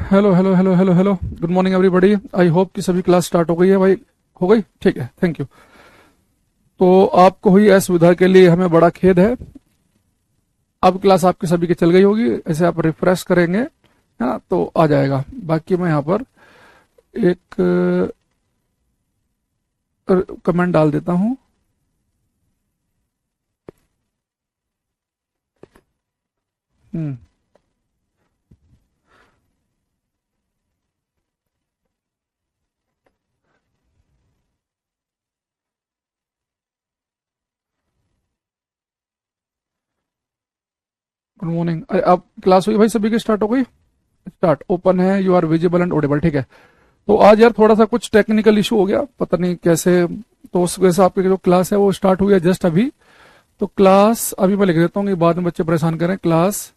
Hello hello hello hello hello, good morning everybody. I hope कि सभी class start हो गई है भाई। हो गई, ठीक है, थैंक यू। तो आपको हुई असुविधा के लिए हमें बड़ा खेद है। अब क्लास आपकी सभी की चल गई होगी, ऐसे आप रिफ्रेश करेंगे है ना तो आ जाएगा। बाकी मैं यहाँ पर एक कमेंट डाल देता हूँ। हम्म गुड मॉर्निंग। अरे अब क्लास हुई भाई सभी की, स्टार्ट हो गई। स्टार्ट ओपन है, you are visible and audible, ठीक है। तो आज यार थोड़ा सा कुछ टेक्निकल इशू हो गया, पता नहीं कैसे। तो उस वजह से आपकी जो क्लास है वो स्टार्ट हुई है जस्ट अभी। तो क्लास अभी मैं लिख देता हूँ कि बाद में बच्चे परेशान करें। क्लास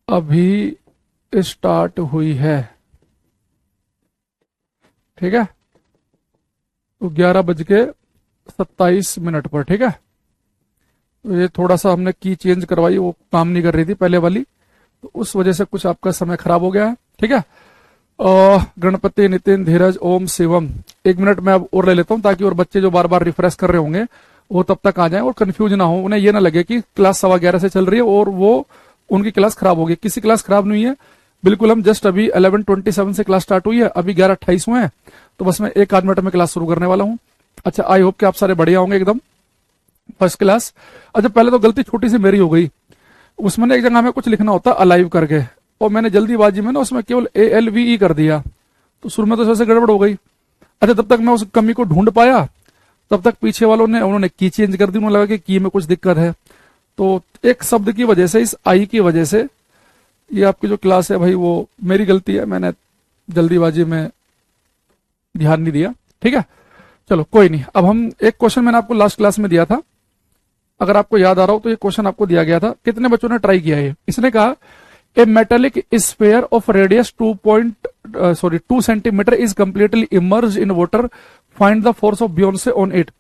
अभी स्टार्ट हुई है, ठीक है। तो 11:27 पर, ठीक है। तो ये थोड़ा सा हमने की चेंज करवाई, वो काम नहीं कर रही थी पहले वाली, तो उस वजह से कुछ आपका समय खराब हो गया है, ठीक है। गणपति, नितिन, धीरज, ओम, शिवम, 1 मिनट में अब और ले लेता हूँ ताकि और बच्चे जो बार बार रिफ्रेश कर रहे होंगे वो तब तक आ जाएं और कंफ्यूज ना हो, उन्हें ये ना लगे कि क्लास 11:15 से चल रही है और वो उनकी क्लास खराब होगी। किसी क्लास खराब नहीं है, बिल्कुल। हम जस्ट अभी 11:27 से क्लास स्टार्ट हुई है, अभी 11:28 हुए हैं। तो बस मैं 1 आध मिनट में क्लास शुरू करने वाला हूँ। अच्छा, आई होप कि आप सारे बढ़िया होंगे, एकदम फर्स्ट क्लास। अच्छा, पहले तो गलती छोटी सी मेरी हो गई, उसमें ना एक जगह हमें कुछ लिखना होता अलाइव करके, और मैंने जल्दीबाजी में ना उसमें केवल ALVE कर दिया, तो शुरू में तो सबसे गड़बड़ हो गई। अच्छा, तब तक मैं उस कमी को ढूंढ पाया, तब तक पीछे वालों ने उन्होंने की चेंज कर दी। उन्हें लगा कि की में कुछ दिक्कत है, तो एक शब्द की वजह से, इस आई की वजह से ये आपकी जो क्लास है भाई वो मेरी गलती है, मैंने जल्दीबाजी में ध्यान नहीं दिया, ठीक है। चलो कोई नहीं। अब हम एक क्वेश्चन मैंने आपको लास्ट क्लास में दिया था, अगर आपको याद आ रहा हो तो ये क्वेश्चन आपको दिया गया था। कितने बच्चों ने ट्राई किया है? इसने कहा a metallic sphere of radius 2 centimetre is completely immerse in water, find the force of buoyancy on it.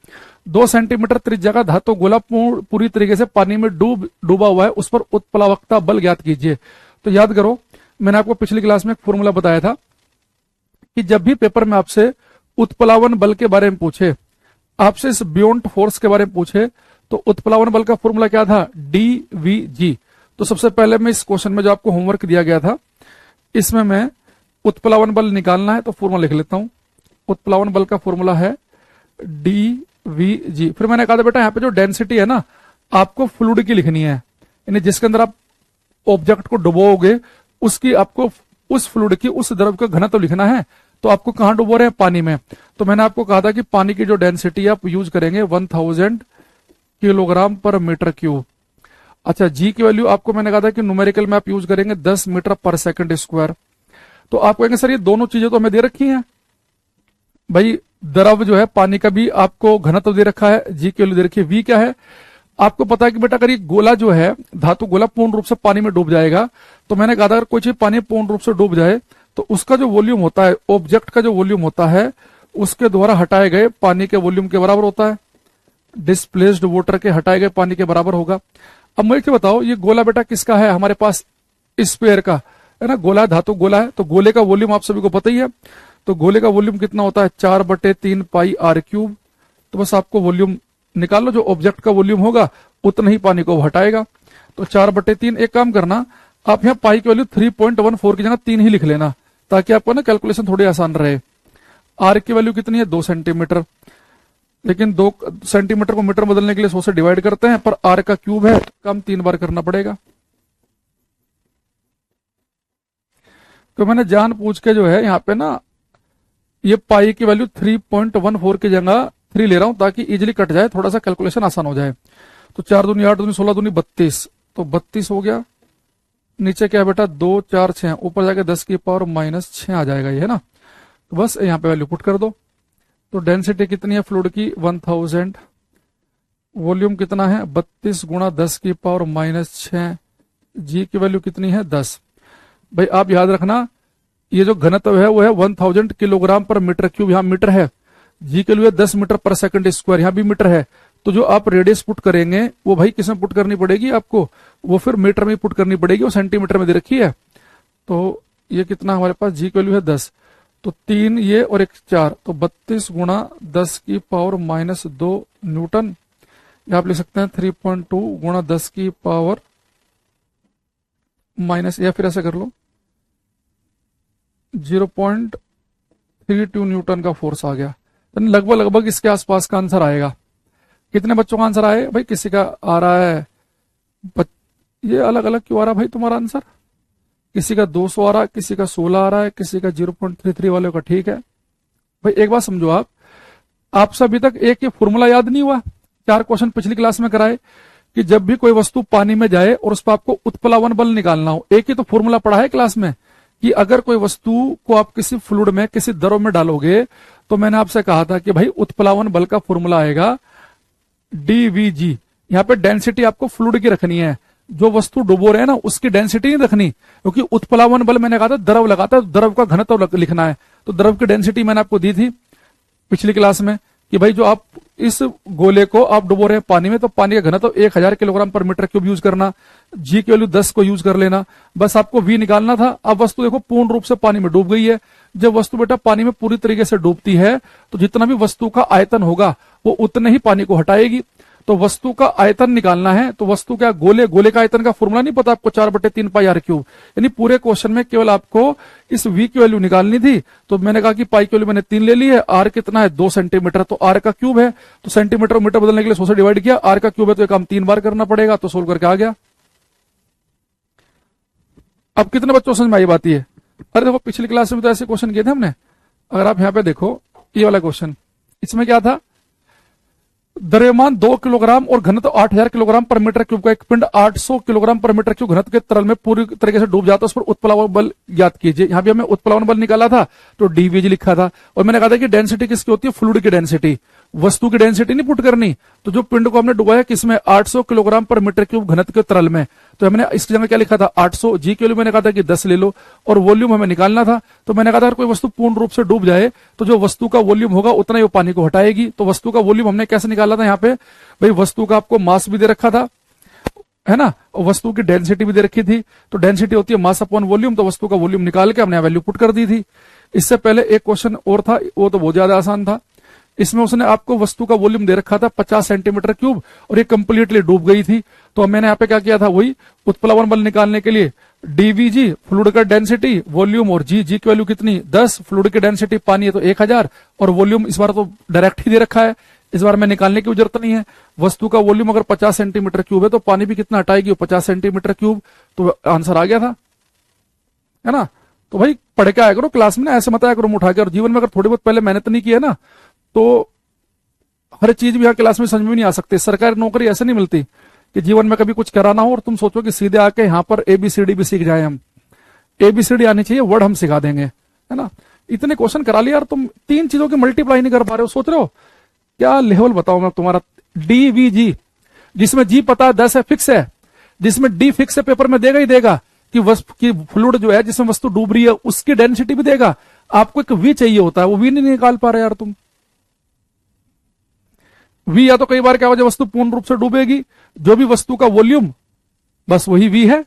2 centimetre त्रिज्या का धातु गोला पूरी तरीके से पानी में डूबा हुआ है, उस पर उत्प्लावकता बल ज्ञात कीजिए। तो याद करो, मैंने आपको पिछली क्लास में एक फॉर्मूला बताया था कि जब भी पेपर में आपसे उत्प्लावन बल के बारे में पूछे, आपसे इस बियोंट फोर्स के बारे में पूछे, तो उत्प्लावन बल का फॉर्मूला क्या था? DVG। तो सबसे पहले मैं इस क्वेश्चन में जो आपको होमवर्क दिया गया था, इसमें मैं उत्प्लावन बल निकालना है तो फॉर्मूला लिख लेता हूं। उत्प्लावन बल का फॉर्मूला है DVG। फिर मैंने कहा था बेटा यहाँ पे जो डेंसिटी है ना, आपको फ्लूइड की लिखनी है, यानी जिसके अंदर आप ऑब्जेक्ट को डुबोगे उसकी आपको, उस फ्लूइड की, उस द्रव का घनत्व लिखना है। तो आपको कहां डुबो रहे हैं? पानी में। तो मैंने आपको कहा था कि पानी की जो डेंसिटी आप यूज करेंगे 1000 किलोग्राम पर मीटर क्यूब। अच्छा, जी की वैल्यू आपको मैंने कहा था कि न्यूमेरिकल में आप यूज करेंगे 10 मीटर पर सेकंड स्क्वायर। तो आप कहेंगे सर ये दोनों चीजें तो हमें दे रखी हैं भाई, द्रव जो है पानी का भी आपको घनत्व दे रखा है, जी की वैल्यू दे रखी है, वी क्या है आपको पता है कि बेटा अगर ये गोला जो है, धातु गोला पूर्ण रूप से पानी में डूब जाएगा, तो मैंने कहा था अगर कोई चीज पानी पूर्ण रूप से डूब जाए तो उसका जो वॉल्यूम होता है, ऑब्जेक्ट का जो वॉल्यूम होता है, उसके द्वारा हटाए गए पानी के वॉल्यूम के बराबर होता है। डिस्प्लेस्ड वाटर के हटाए गए पानी के बराबर होगा। अब मुझे बताओ, ये गोला बेटा किसका है? हमारे पास स्पेयर का है ना, गोला धातु गोला है, तो गोले का वॉल्यूम आप सभी को पता ही है। तो गोले का वॉल्यूम कितना होता है? 4/3 पाई r क्यूब। तो बस आपको वॉल्यूम निकाल लो, जो ऑब्जेक्ट का वॉल्यूम होगा उतना ही पानी को हटाएगा। तो 4/3, एक काम करना आप यहाँ पाई की वैल्यू 3.14 की जगह 3 ही लिख लेना, ताकि आपको ना कैलकुलेशन थोड़ी आसान रहे। आर की वैल्यू कितनी है? 2 सेंटीमीटर, लेकिन 2 सेंटीमीटर को मीटर बदलने के लिए 100 से डिवाइड करते हैं, पर आर का क्यूब है, कम 3 बार करना पड़ेगा। तो मैंने जान पूछ के जो है यहाँ पे ना ये पाई की वैल्यू 3.14 की जगह 3 ले रहा हूं, ताकि इजिली कट जाए, थोड़ा सा कैलकुलेशन आसान हो जाए। तो 4 दूनी 8 दूनी 16 दूनी 32, तो 32 हो गया। नीचे क्या है बेटा? 2 4 6, ऊपर जाके 10 की पावर -6 आ जाएगा, ये है ना। तो बस यहाँ पे वैल्यू पुट कर दो। तो डेंसिटी कितनी है फ्लूइड की? 1000। वॉल्यूम कितना है? 32 गुणा 10 की पावर -6। जी की वैल्यू कितनी है? 10। भाई आप याद रखना, ये जो घनत्व है वो है 1000 किलोग्राम पर मीटर क्यूब, यहाँ मीटर है। जी के लिए 10 मीटर पर सेकंड स्क्वायर, यहाँ भी मीटर है। तो जो आप रेडियस पुट करेंगे वो भाई किसमें पुट करनी पड़ेगी आपको? वो फिर मीटर में पुट करनी पड़ेगी, वो सेंटीमीटर में दे रखी है। तो ये कितना हमारे पास जी की वैल्यू है 10, तो 3 ये और एक 4, तो 32 गुणा 10 की पावर -2 न्यूटन, या आप लिख सकते हैं 3.2 गुणा 10 की पावर माइनस, या फिर ऐसे कर लो 0.32 न्यूटन का फोर्स आ गया। यानी लगभग लगभग इसके आसपास का आंसर आएगा। कितने बच्चों का आंसर आए भाई? किसी का आ रहा है ये अलग अलग क्यों आ रहा है भाई तुम्हारा आंसर? किसी का 200 आ रहा है, किसी का 16 आ रहा है, किसी का 0.33 वाले का ठीक है। भाई एक बात समझो, आपसे अभी तक एक ये फॉर्मूला याद नहीं हुआ? 4 क्वेश्चन पिछली क्लास में कराए कि जब भी कोई वस्तु पानी में जाए और उस पर आपको उत्प्लावन बल निकालना हो, एक ही तो फॉर्मूला पढ़ा है क्लास में कि अगर कोई वस्तु को आप किसी फ्लूइड में किसी द्रव में डालोगे तो मैंने आपसे कहा था कि भाई उत्प्लावन बल का फॉर्मूला आएगा डीवीजी। यहाँ पे डेंसिटी आपको फ्लूइड की रखनी है, जो वस्तु डुबो रहे हैं ना उसकी डेंसिटी नहीं रखनी, क्योंकि उत्प्लावन बल मैंने कहा था द्रव लगाता है, द्रव का घनत्व लिखना है, तो द्रव की डेंसिटी मैंने आपको दी थी पिछली क्लास में कि भाई जो आप इस गोले को आप डुबो रहे हैं पानी में, तो पानी का घनत्व 1000 किलोग्राम पर मीटर क्यूब यूज करना, जी की वैल्यू 10 को यूज कर लेना, बस आपको वी निकालना था। अब वस्तु देखो पूर्ण रूप से पानी में डूब गई है। जब वस्तु बेटा पानी में पूरी तरीके से डूबती है तो जितना भी वस्तु का आयतन होगा वो उतने ही पानी को हटाएगी। तो वस्तु का आयतन निकालना है, तो वस्तु क्या गोले का आयतन का फॉर्मूला नहीं पता आपको, 4/3 पाई आर क्यूब। यानी पूरे क्वेश्चन में केवल आपको इस v की वैल्यू निकालनी थी, तो मैंने कहा कि पाई की वैल्यू मैंने 3 ले ली है, आर कितना है 2 सेंटीमीटर, तो आर का क्यूब है, तो सेंटीमीटर और मीटर बदलने के लिए 100 से डिवाइड किया, आर का क्यूब है तो ये काम 3 बार करना पड़ेगा, तो सोल्व करके आ गया। अब कितने बच्चों समझ में आई बात? ये अरे देखो पिछली क्लास में तो ऐसे क्वेश्चन किए थे हमने। अगर आप यहाँ पे देखो ये वाला क्वेश्चन, इसमें क्या था, द्रव्यमान 2 किलोग्राम और घनत्व 8000 किलोग्राम पर मीटर क्यूब का एक पिंड 800 किलोग्राम पर मीटर क्यूब घनत्व के तरल में पूरी तरीके से डूब जाता है, उस पर उत्प्लावन बल ज्ञात कीजिए। यहां भी हमें उत्प्लावन बल निकाला था तो डीवीजी लिखा था, और मैंने कहा था कि डेंसिटी किसकी होती है, फ्लूइड की डेंसिटी, वस्तु की डेंसिटी नहीं पुट करनी। तो जो पिंड को हमने डुबाया किसमें, 800 किलोग्राम पर मीटर क्यूब घनत्व के तरल में, तो हमने इसकी जगह क्या लिखा था 800, जी के वैल्यू मैंने कहा था कि 10 ले लो, और वॉल्यूम हमें निकालना था, तो मैंने कहा था अगर कोई वस्तु पूर्ण रूप से डूब जाए तो जो वस्तु का वॉल्यूम होगा उतना ही वो पानी को हटाएगी। तो वस्तु का वॉल्यूम हमने कैसे निकाला था, यहाँ पे भाई वस्तु का आपको मास भी दे रखा था है ना, और वस्तु की डेंसिटी भी दे रखी थी, तो डेंसिटी होती है मास अपॉन वॉल्यूम, तो वस्तु का वॉल्यूम निकाल के हमने वैल्यू पुट कर दी थी। इससे पहले एक क्वेश्चन और था, वो तो बहुत ज्यादा आसान था। इसमें उसने आपको वस्तु का वॉल्यूम दे रखा था 50 सेंटीमीटर क्यूब और ये कंप्लीटली डूब गई थी, तो मैंने यहाँ पे क्या किया था, वही उत्प्लावन बल निकालने के लिए डीवीजी फ्लूइड का डेंसिटी, वॉल्यूम और जी की वैल्यू कितनी 10, फ्लूइड की डेंसिटी पानी है तो 1000, और वॉल्यूम इस बार तो डायरेक्ट ही दे रखा है, इस बार में निकालने की जरूरत नहीं है। वस्तु का वॉल्यूम अगर 50 सेंटीमीटर क्यूब है तो पानी भी कितना हटाएगी, 50 सेंटीमीटर क्यूब, तो आंसर आ गया था, है ना। तो भाई पढ़ के आया करो क्लास में ना, ऐसे मत आया करो उठा के, और जीवन में अगर थोड़ी बहुत पहले मेहनत नहीं की है ना तो हर चीज भी यहाँ क्लास में समझ में नहीं आ सकती। सरकारी नौकरी ऐसे नहीं मिलती कि जीवन में कभी कुछ कराना हो और तुम सोचो कि सीधे आके यहाँ पर ABCD भी सीख जाए। हम ABCD आनी चाहिए, वर्ड हम सिखा देंगे, है ना। इतने क्वेश्चन करा लिया यार, तुम 3 चीजों की मल्टीप्लाई नहीं कर पा रहे हो, सोच रहे हो क्या लेवल बताओ मैं तुम्हारा। DVG जिसमें G पता 10 है, फिक्स है, जिसमें D फिक्स है, पेपर में देगा ही देगा कि वस्तु की फ्लूइड जो है जिसमें वस्तु डूब रही है उसकी डेंसिटी भी देगा। आपको एक V चाहिए होता है, वो V नहीं निकाल पा रहे यार तुम। V या तो कई बार क्या हो जाए वस्तु पूर्ण रूप से डूबेगी, जो भी वस्तु का वॉल्यूम बस वही V है।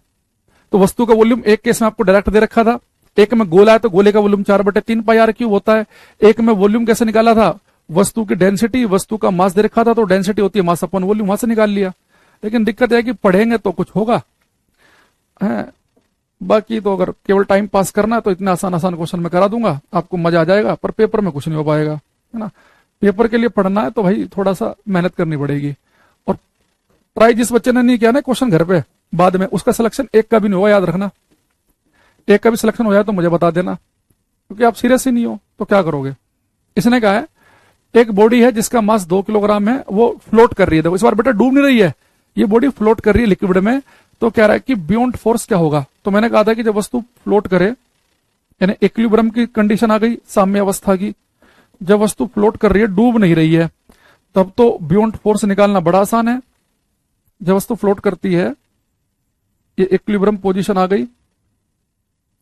तो वस्तु का वॉल्यूम एक केस में आपको डायरेक्ट दे रखा था, एक में गोला है तो गोले का वॉल्यूम 4/3 पाई आर क्यूब होता है। एक में वॉल्यूम कैसे निकाला था, वस्तु की डेंसिटी, वस्तु का मास दे रखा था, तो डेंसिटी होती है मास अपन वॉल्यूम, वहां से निकाल लिया। लेकिन दिक्कत है कि पढ़ेंगे तो कुछ होगा है, बाकी तो अगर केवल टाइम पास करना है तो इतने आसान आसान क्वेश्चन मैं करा दूंगा, आपको मजा आ जाएगा, पर पेपर में कुछ नहीं हो पाएगा, है ना। पेपर के लिए पढ़ना है तो भाई थोड़ा सा मेहनत करनी पड़ेगी। और ट्राई जिस बच्चे ने नहीं किया ना क्वेश्चन घर पे, बाद में उसका सिलेक्शन एक का भी नहीं होगा, याद रखना। एक का भी सिलेक्शन हो जाए तो मुझे बता देना, क्योंकि आप सीरियस ही नहीं हो तो क्या करोगे। इसने कहा है एक बॉडी है जिसका मास 2 किलोग्राम है, वो फ्लोट कर रही है, देखो इस बार बेटा डूब नहीं रही है, ये बॉडी फ्लोट कर रही है लिक्विड में, तो कह रहा है कि बियॉन्ड फोर्स क्या होगा। तो मैंने कहा था कि जब वस्तु फ्लोट करे यानी इक्विलिब्रियम की कंडीशन आ गई, साम्य अवस्था की, जब वस्तु फ्लोट कर रही है डूब नहीं रही है, तब तो बियॉन्ड फोर्स निकालना बड़ा आसान है। जब वस्तु फ्लोट करती है, ये इक्विलिब्रियम पोजीशन आ गई,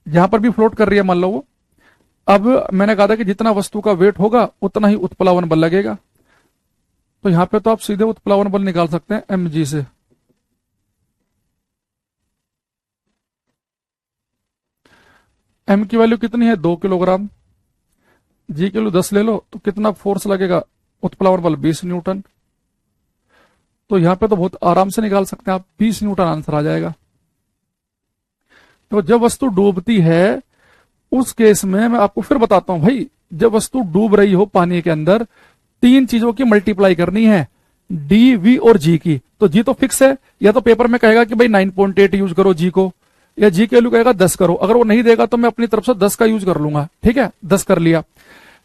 जहां पर भी फ्लोट कर रही है मान लो वो, अब मैंने कहा था कि जितना वस्तु का वेट होगा उतना ही उत्प्लावन बल लगेगा, तो यहां पे तो आप सीधे उत्प्लावन बल निकाल सकते हैं mg से। एम की वैल्यू कितनी है 2 किलोग्राम, जी की वैल्यू 10 ले लो तो कितना फोर्स लगेगा, उत्प्लावन बल 20 न्यूटन। तो यहां पे तो बहुत आराम से निकाल सकते हैं आप, 20 न्यूटन आंसर आ जाएगा। तो जब वस्तु डूबती है उस केस में मैं आपको फिर बताता हूं भाई, जब वस्तु डूब रही हो पानी के अंदर, 3 चीजों की मल्टीप्लाई करनी है, डी, वी और जी की। तो जी तो फिक्स है, या तो पेपर में कहेगा कि भाई 9.8 यूज करो जी को, या जी के वैल्यू कहेगा 10 करो। अगर वो नहीं देगा तो मैं अपनी तरफ से 10 का यूज कर लूंगा, ठीक है, 10 कर लिया।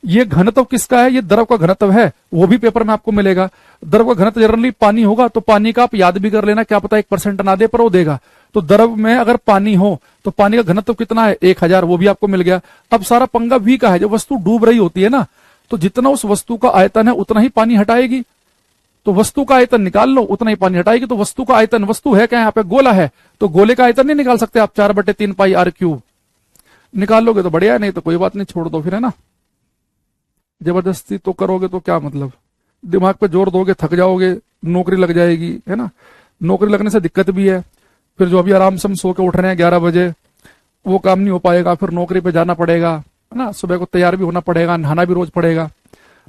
ये घनत्व किसका है, ये द्रव का घनत्व है, वो भी पेपर में आपको मिलेगा। द्रव का घनत्व जनरली पानी होगा, तो पानी का आप याद भी कर लेना, क्या पता 1% ना दे पर वो देगा। तो द्रव में अगर पानी हो तो पानी का घनत्व कितना है 1000, वो भी आपको मिल गया। अब सारा पंगा वी का है, जब वस्तु डूब रही होती है ना, तो जितना उस वस्तु का आयतन है उतना ही पानी हटाएगी। तो वस्तु का आयतन निकाल लो, उतना ही पानी हटाएगी। तो वस्तु का आयतन, वस्तु है क्या यहाँ पे, गोला है, तो गोले का आयतन नहीं निकाल सकते आप, 4/3 पाई आर क्यूब। निकाल लोगे तो बढ़िया है, नहीं तो कोई बात नहीं, छोड़ दो फिर, है ना। जबरदस्ती तो करोगे तो क्या मतलब, दिमाग पे जोर दोगे थक जाओगे, नौकरी लग जाएगी, है ना। नौकरी लगने से दिक्कत भी है, फिर जो अभी आराम से हम सो के उठ रहे हैं 11 बजे, वो काम नहीं हो पाएगा, फिर नौकरी पे जाना पड़ेगा, है ना। सुबह को तैयार भी होना पड़ेगा, नहाना भी रोज पड़ेगा,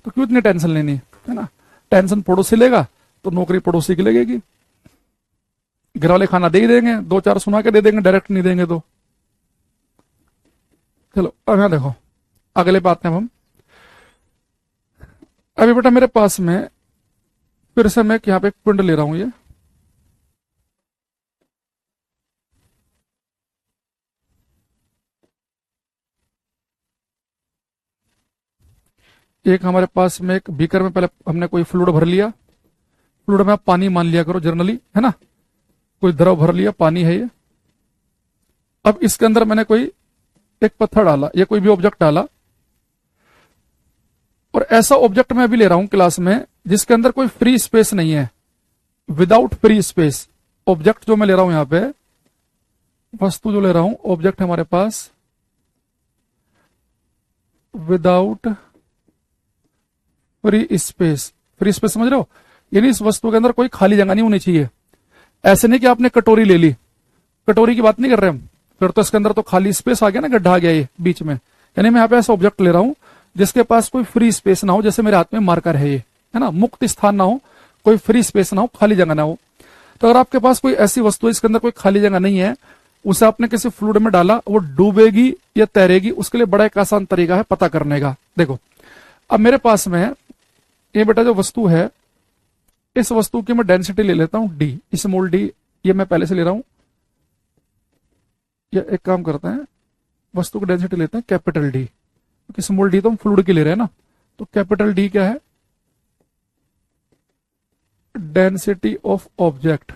तो क्यों इतनी टेंशन लेनी, है ना। टेंशन पड़ोसी लेगा तो नौकरी पड़ोसी की लगेगी। घर वाले खाना दे ही देंगे, 2-4 सुना के दे देंगे, डायरेक्ट नहीं देंगे तो। चलो अब यहाँ देखो, अगले बात में हम, अभी बेटा मेरे पास में फिर से मैं यहाँ पे एक पिंड ले रहा हूं, ये एक हमारे पास में एक बीकर में पहले हमने कोई फ्लूइड भर लिया, फ्लूइड में आप पानी मान लिया करो जनरली, है ना। कोई द्रव भर लिया, पानी है ये। अब इसके अंदर मैंने कोई एक पत्थर डाला या कोई भी ऑब्जेक्ट डाला, और ऐसा ऑब्जेक्ट मैं अभी ले रहा हूं क्लास में जिसके अंदर कोई फ्री स्पेस नहीं है, विदाउट फ्री स्पेस। ऑब्जेक्ट जो मैं ले रहा हूं यहां पे, वस्तु जो ले रहा हूं, ऑब्जेक्ट हमारे पास without free space. Free space समझ रहे हो, यानी इस वस्तु के अंदर कोई खाली जगह नहीं होनी चाहिए। ऐसे नहीं कि आपने कटोरी ले ली, कटोरी की बात नहीं कर रहे हम, फिर तो इसके अंदर तो खाली स्पेस आ गया ना, गड्ढा आ गया ये बीच में। यानी मैं यहाँ पे ऐसा ऑब्जेक्ट ले रहा हूं जिसके पास कोई फ्री स्पेस ना हो, जैसे मेरे हाथ में मार्कर है ये, है ना, मुक्त स्थान ना हो, कोई फ्री स्पेस ना हो, खाली जगह ना हो। तो अगर आपके पास कोई ऐसी वस्तु है इसके अंदर कोई खाली जगह नहीं है, उसे आपने किसी फ्लूइड में डाला, वो डूबेगी या तैरेगी, उसके लिए बड़ा एक आसान तरीका है पता करने का। देखो अब मेरे पास में ये बेटा जो वस्तु है, इस वस्तु की मैं डेंसिटी ले लेता हूं डी, स्मॉल डी, ये मैं पहले से ले रहा हूं। या एक काम करते हैं, वस्तु की डेंसिटी लेते हैं कैपिटल डी, क्योंकि स्मॉल डी तो हम फ्लूइड की ले रहे हैं ना। तो कैपिटल डी क्या है, डेंसिटी ऑफ ऑब्जेक्ट,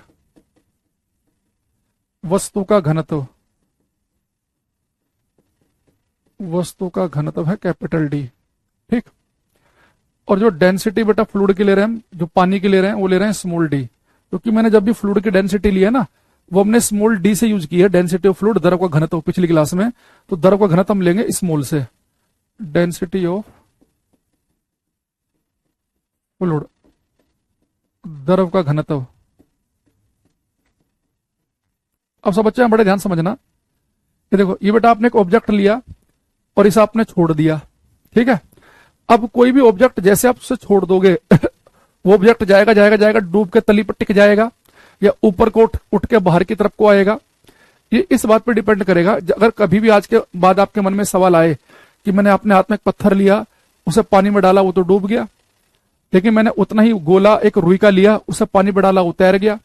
वस्तु का घनत्व, वस्तु का घनत्व है कैपिटल डी, ठीक। और जो डेंसिटी बेटा फ्लूइड की ले रहे हैं हम, जो पानी की ले रहे हैं, वो ले रहे हैं स्मॉल डी, क्योंकि मैंने जब भी फ्लूइड की डेंसिटी ली है ना, वो हमने स्मॉल डी से यूज की है, डेंसिटी ऑफ फ्लूइड, द्रव का घनत्व पिछली क्लास में। तो द्रव का घनत्व हम लेंगे स्मॉल से, डेंसिटी ऑफ फ्लूइड, द्रव का घनत्व। अब सब बच्चे बड़े ध्यान समझना, ये देखो, ये बेटा आपने एक ऑब्जेक्ट लिया और इसे आपने छोड़ दिया, ठीक है। अब कोई भी ऑब्जेक्ट जैसे आप उसे छोड़ दोगे वो ऑब्जेक्ट जाएगा जाएगा जाएगा, डूब के तली पर टिक जाएगा, या ऊपर को उठ के बाहर की तरफ को आएगा। ये इस बात पर डिपेंड करेगा, अगर कभी भी आज के बाद आपके मन में सवाल आए कि मैंने अपने हाथ में एक पत्थर लिया, उसे पानी में डाला, वो तो डूब गया, लेकिन मैंने उतना ही गोला एक रुई का लिया, उसे पानी में डाला, वो तैर गया।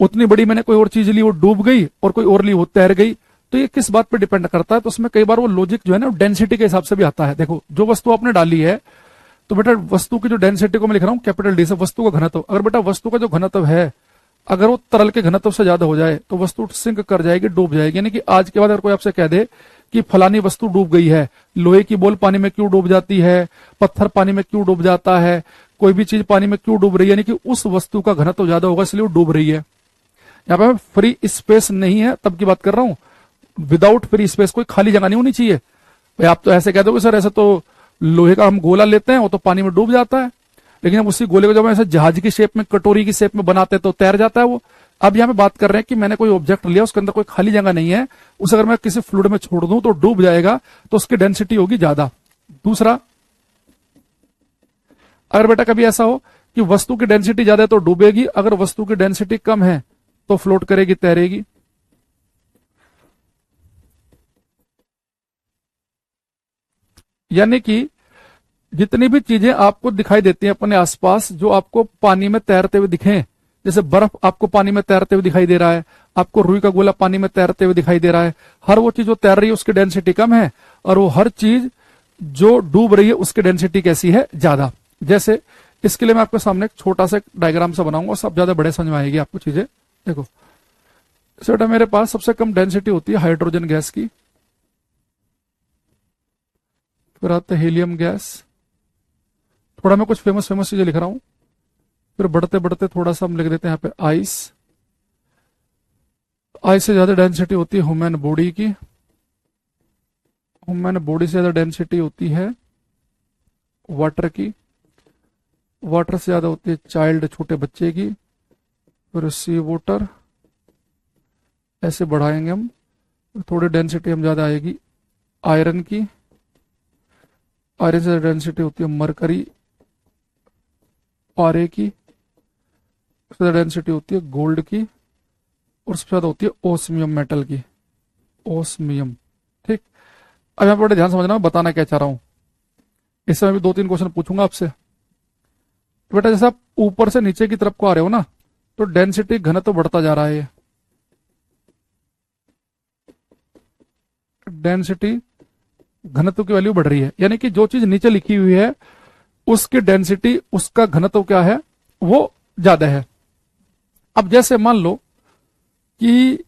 उतनी बड़ी मैंने कोई और चीज ली, वो डूब गई, और कोई और ली, वो तैर गई। तो ये किस बात पर डिपेंड करता है, तो उसमें कई बार वो लॉजिक जो है ना डेंसिटी के हिसाब से भी आता है। देखो जो वस्तु आपने डाली है, तो बेटा वस्तु की जो डेंसिटी को मैं लिख रहा हूं कैपिटल डी से, वस्तु का घनत्व। अगर बेटा वस्तु का जो घनत्व है, अगर वो तरल के घनत्व से ज्यादा हो जाए तो वस्तु सिंक कर जाएगी, डूब जाएगी। यानी कि आज के बाद अगर कोई आपसे कह दे कि फलानी वस्तु डूब गई है, लोहे की बॉल पानी में क्यों डूब जाती है, पत्थर पानी में क्यों डूब जाता है, कोई भी चीज पानी में क्यों डूब रही है, यानी कि उस वस्तु का घनत्व ज्यादा होगा इसलिए वो डूब रही है। यहाँ पे फ्री स्पेस नहीं है तब की बात कर रहा हूं, विदाउट फ्री स्पेस, कोई खाली जगह नहीं होनी चाहिए। भाई आप तो ऐसे कह दोगे सर ऐसे तो लोहे का हम गोला लेते हैं, वो तो पानी में डूब जाता है, लेकिन अब उसी गोले को जब ऐसे जहाज की शेप में, कटोरी की शेप में बनाते हैं तो तैर जाता है वो। अब यहाँ पे बात कर रहे हैं कि मैंने कोई ऑब्जेक्ट लिया, उसके अंदर कोई खाली जगह नहीं है, उसे अगर मैं किसी फ्लूइड में छोड़ दूं तो डूब जाएगा, तो उसकी डेंसिटी होगी ज्यादा। दूसरा, अगर बेटा कभी ऐसा हो कि वस्तु की डेंसिटी ज्यादा है तो डूबेगी, अगर वस्तु की डेंसिटी कम है तो फ्लोट करेगी, तैरेगी। यानी कि जितनी भी चीजें आपको दिखाई देती हैं अपने आसपास जो आपको पानी में तैरते हुए दिखें, जैसे बर्फ आपको पानी में तैरते हुए दिखाई दे रहा है, आपको रुई का गोला पानी में तैरते हुए दिखाई दे रहा है, हर वो चीज जो तैर रही है उसकी डेंसिटी कम है, और वो हर चीज जो डूब रही है उसकी डेंसिटी कैसी है, ज्यादा। जैसे इसके लिए मैं आपके सामने एक छोटा सा डायग्राम सा बनाऊंगा, सब ज्यादा बड़े समझ में आएगी आपको चीजें। देखो बेटा, मेरे पास सबसे कम डेंसिटी होती है हाइड्रोजन गैस की, फिर आता है हीलियम गैस, थोड़ा मैं कुछ फेमस फेमस चीजें लिख रहा हूं, फिर बढ़ते बढ़ते थोड़ा सा हम लिख देते हैं यहाँ पे आइस। आइस से ज्यादा डेंसिटी होती है ह्यूमन बॉडी की, ह्यूमन बॉडी से ज्यादा डेंसिटी होती है वाटर की, वाटर से ज्यादा होती है चाइल्ड, छोटे बच्चे की, फिर सी वाटर, ऐसे बढ़ाएंगे हम, थोड़ी डेंसिटी हम ज्यादा आएगी आयरन की, आयरन से डेंसिटी होती है मरकरी, पारे की, सबसे ज्यादा डेंसिटी होती है गोल्ड की, और सबसे ज्यादा होती है ओस्मियम मेटल की, ओस्मियम। ठीक, अब यहाँ पर बड़े ध्यान समझना, बताना क्या चाह रहा हूं। इस समय भी 2-3 क्वेश्चन पूछूंगा आपसे। बेटा जैसे आप ऊपर से नीचे की तरफ को आ रहे हो ना, तो डेंसिटी घनत्व बढ़ता जा रहा है, डेंसिटी घनत्व की वैल्यू बढ़ रही है, यानी कि जो चीज नीचे लिखी हुई है उसकी डेंसिटी, उसका घनत्व क्या है, वो ज्यादा है। अब जैसे मान लो कि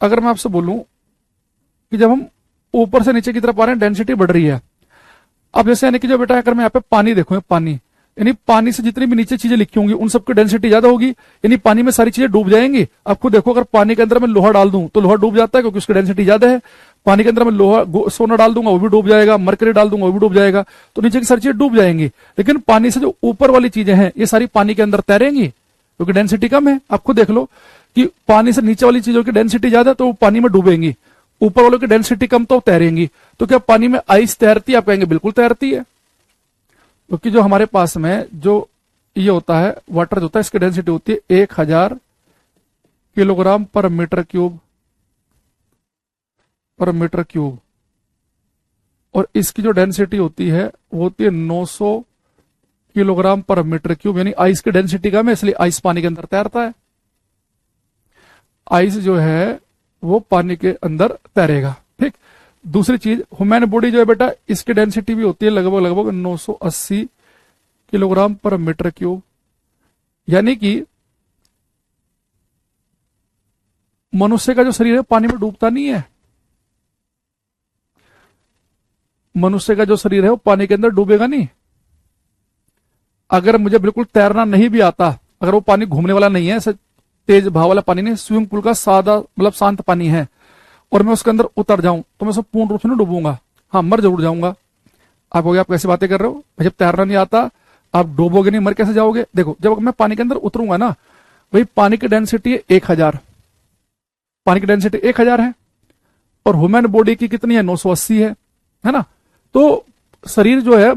अगर मैं आपसे बोलूं कि जब हम ऊपर से नीचे की तरफ आ रहे हैं डेंसिटी बढ़ रही है, अब जैसे यानी कि जो बेटा अगर मैं यहाँ पे पानी देखूं, पानी, यानी पानी से जितनी भी नीचे चीजें लिखी होंगी उन सबकी डेंसिटी ज्यादा होगी, यानी पानी में सारी चीजें डूब जाएंगी। अब खुद देखो, अगर पानी के अंदर मैं लोहा डाल दूं तो लोहा डूब जाता है क्योंकि उसकी डेंसिटी ज्यादा है। पानी के अंदर मैं लोहा सोना डाल दूंगा वो भी डूब जाएगा, मरकरी डाल दूंगा वो भी डूब जाएगा, तो नीचे की सारी चीजें डूब जाएंगी। लेकिन पानी से जो ऊपर वाली चीजें हैं ये सारी पानी के अंदर तैरेंगी क्योंकि डेंसिटी कम है। आप खुद देख लो कि पानी से नीचे वाली चीजों की डेंसिटी ज्यादा तो वो पानी में डूबेंगी, ऊपर वालों की डेंसिटी कम तो तैरेंगी। तो क्या पानी में आइस तैरती है? आप कहेंगे बिल्कुल तैरती है, क्योंकि जो हमारे पास में जो ये होता है वाटर जो होता है इसकी डेंसिटी होती है 1000 किलोग्राम पर मीटर क्यूब, और इसकी जो डेंसिटी होती है वो होती है 900 किलोग्राम पर मीटर क्यूब, यानी आइस की डेंसिटी कम है इसलिए आइस पानी के अंदर तैरता है। आइस जो है वो पानी के अंदर तैरेगा। ठीक, दूसरी चीज ह्यूमन बॉडी जो है बेटा इसकी डेंसिटी भी होती है लगभग 980 किलोग्राम पर मीटर क्यूब, यानी कि मनुष्य का जो शरीर है पानी में डूबता नहीं है, मनुष्य का जो शरीर है वो पानी के अंदर डूबेगा नहीं। अगर मुझे बिल्कुल तैरना नहीं भी आता, अगर वो पानी घूमने वाला नहीं है, तेज भाव वाला पानी नहीं, स्विमिंग पूल का सादा मतलब शांत पानी है, और मैं उसके अंदर उतर जाऊं तो मैं सब पूर्ण रूप से नहीं डूबूंगा, हाँ मर जरूर जाऊंगा। आप हो गया, आप कैसी बातें कर रहे हो, जब तैरना नहीं आता आप डूबोगे नहीं, मर कैसे जाओगे? देखो जब मैं पानी के अंदर उतरूंगा ना, भाई पानी की डेंसिटी है 1000, पानी की डेंसिटी 1000 है, और ह्यूमन बॉडी की कितनी है 980 है ना। तो शरीर जो है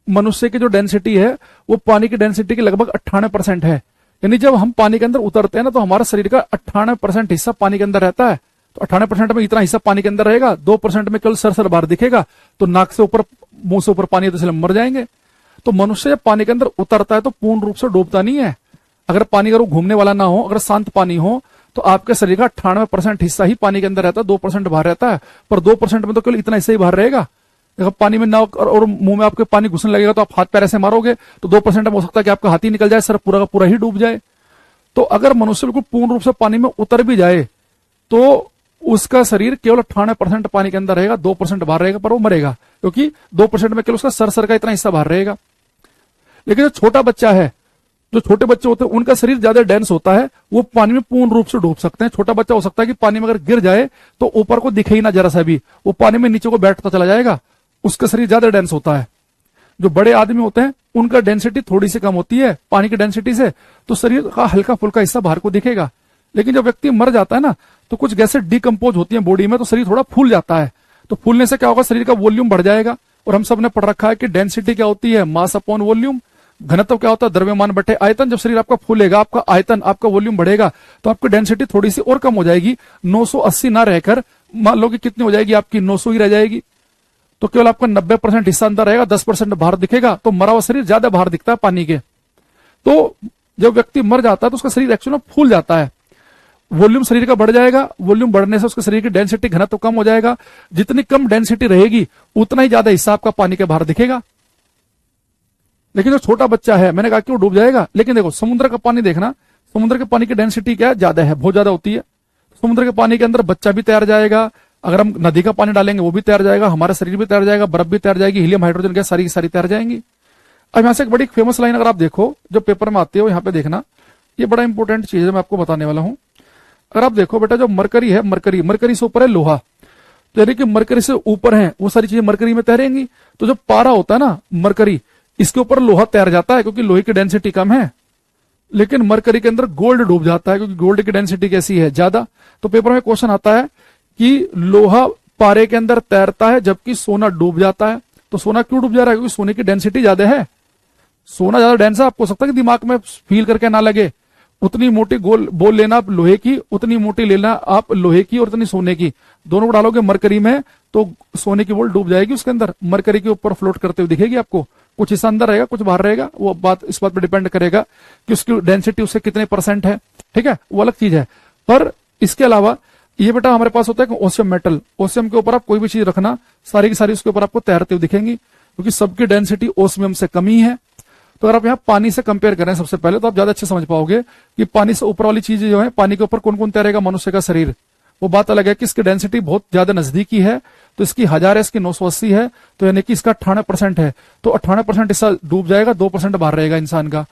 मनुष्य की जो डेंसिटी है वो पानी की डेंसिटी की लगभग 98% है, यानी जब हम पानी के अंदर उतरते हैं ना तो हमारा शरीर का 98% हिस्सा पानी के अंदर रहता है। तो 98% में इतना हिस्सा पानी के अंदर रहेगा, 2% में केवल सर बाहर दिखेगा, तो नाक से ऊपर मुंह से ऊपर पानी है तो इसलिए मर जाएंगे। तो मनुष्य जब पानी के अंदर उतरता है तो पूर्ण रूप से डूबता नहीं है। अगर पानी अगर वो घूमने वाला ना हो, अगर शांत पानी हो, तो आपके शरीर का 98% हिस्सा ही पानी के अंदर रहता है, 2% बाहर रहता है, पर 2% में तो केवल इतना हिस्सा ही बाहर रहेगा। अगर पानी में ना और मुंह में आपके पानी घुसने लगेगा तो आप हाथ पैर ऐसे मारोगे, तो 2% में हो सकता है कि आपका हाथ ही निकल जाए, सर पूरा का पूरा ही डूब जाए। तो अगर मनुष्य बिल्कुल पूर्ण रूप से पानी में उतर भी जाए तो उसका शरीर केवल 98% पानी के अंदर रहेगा, 2% बाहर रहेगा, पर वो मरेगा क्योंकि 2% में केवल उसका सर का इतना हिस्सा बाहर रहेगा। लेकिन जो छोटा बच्चा है, जो छोटे बच्चे होते हैं उनका शरीर ज्यादा डेंस होता है, वो पानी में पूर्ण रूप से डूब सकते हैं। छोटा बच्चा हो सकता है कि पानी में अगर गिर जाए तो ऊपर को दिखे ही ना जरा सा भी, वो पानी में नीचे को बैठता चला जाएगा, उसका शरीर ज्यादा डेंस होता है। जो बड़े आदमी होते हैं उनका डेंसिटी थोड़ी सी कम होती है पानी की डेंसिटी से, तो शरीर का हल्का फुल्का हिस्सा बाहर को दिखेगा। लेकिन जब व्यक्ति मर जाता है ना, तो कुछ गैसें डिकम्पोज होती हैं बॉडी में, तो शरीर थोड़ा फूल जाता है। तो फूलने से क्या होगा, शरीर का वॉल्यूम बढ़ जाएगा। और हम सब ने पढ़ रखा है कि डेंसिटी क्या होती है, मास अपॉन वॉल्यूम। घनत्व क्या होता है, द्रव्यमान बटे आयतन। जब शरीर आपका फूलेगा, आपका आयतन, आपका वॉल्यूम बढ़ेगा, तो आपकी डेंसिटी थोड़ी सी और कम हो जाएगी। 980 ना रहकर मान लो कि कितनी हो जाएगी आपकी, 900 ही रह जाएगी। तो केवल आपका 90% हिस्सा अंदर रहेगा, 10% बाहर दिखेगा। तो मरा हुआ शरीर ज्यादा बाहर दिखता है पानी के। तो जब व्यक्ति मर जाता है तो उसका शरीर एक्चुअली फूल जाता है, वॉल्यूम शरीर का बढ़ जाएगा। वॉल्यूम बढ़ने से उसके शरीर की डेंसिटी, घनत्व कम हो जाएगा। जितनी कम डेंसिटी रहेगी उतना ही ज्यादा हिस्सा आपका पानी के बाहर दिखेगा। लेकिन जो छोटा बच्चा है, मैंने कहा कि वो डूब जाएगा, लेकिन देखो समुद्र का पानी देखना, समुद्र के पानी की डेंसिटी क्या है, ज्यादा है, बहुत ज्यादा होती है। समुद्र के पानी के अंदर बच्चा भी तैर जाएगा। अगर हम नदी का पानी डालेंगे वो भी तैर जाएगा, हमारा शरीर भी तैर जाएगा, बर्फ भी तैर जाएगी, हीलियम हाइड्रोजन गैस सारी की सारी तैर जाएंगी। अब यहां से एक बड़ी फेमस लाइन अगर आप देखो, जो पेपर में आती है, वो यहाँ पे देखना, ये बड़ा इंपॉर्टेंट चीज है, मैं आपको बताने वाला हूं। अगर आप देखो बेटा, जो मरकरी है, मरकरी से ऊपर है लोहा, तो यानी कि मरकरी से ऊपर है वो सारी चीजें मरकरी में तैरेंगी। तो जो पारा होता है ना मरकरी, इसके ऊपर लोहा तैर जाता है क्योंकि लोहे की डेंसिटी कम है। लेकिन मरकरी के अंदर गोल्ड डूब जाता है क्योंकि गोल्ड की डेंसिटी कैसी है, ज्यादा। तो पेपर में क्वेश्चन आता है कि लोहा पारे के अंदर तैरता है जबकि सोना डूब जाता है। तो सोना क्यों डूब जा रहा है, क्योंकि सोने की डेंसिटी ज्यादा है। सोना ज्यादा डेंस है, आपको सकता है कि दिमाग में फील करके ना लगे। उतनी मोटी गोल बोल लेना आप लोहे की, उतनी मोटी लेना आप लोहे की, और उतनी सोने की, दोनों को डालोगे मरकरी में तो सोने की बोल डूब जाएगी उसके अंदर, मरकरी के ऊपर फ्लोट करते हुए दिखेगी आपको। कुछ हिस्सा अंदर रहेगा, कुछ बाहर रहेगा, वो बात इस बात पर डिपेंड करेगा कि उसकी डेंसिटी उससे कितने % है, ठीक है, वो अलग चीज है। पर इसके अलावा ये बेटा हमारे पास होता है ओशियम मेटल। ओशियम के ऊपर आप कोई भी चीज रखना, सारी की सारी उसके ऊपर आपको तैरते हुए दिखेंगी, क्योंकि सबकी डेंसिटी ओशियम से कम ही है। तो अगर आप यहाँ पानी से कंपेयर करें सबसे पहले, तो आप ज्यादा अच्छे समझ पाओगे कि पानी से ऊपर वाली चीजें जो है, पानी के ऊपर कौन कौन तैरेगा, मनुष्य का शरीर। वो बात अलग है कि इसकी डेंसिटी बहुत ज्यादा नजदीकी है, तो इसकी 1000 है, इसकी 980 है, तो यानी कि इसका 98% है। तो 98% हिस्सा डूब जाएगा, 2% बाहर रहेगा इंसान का।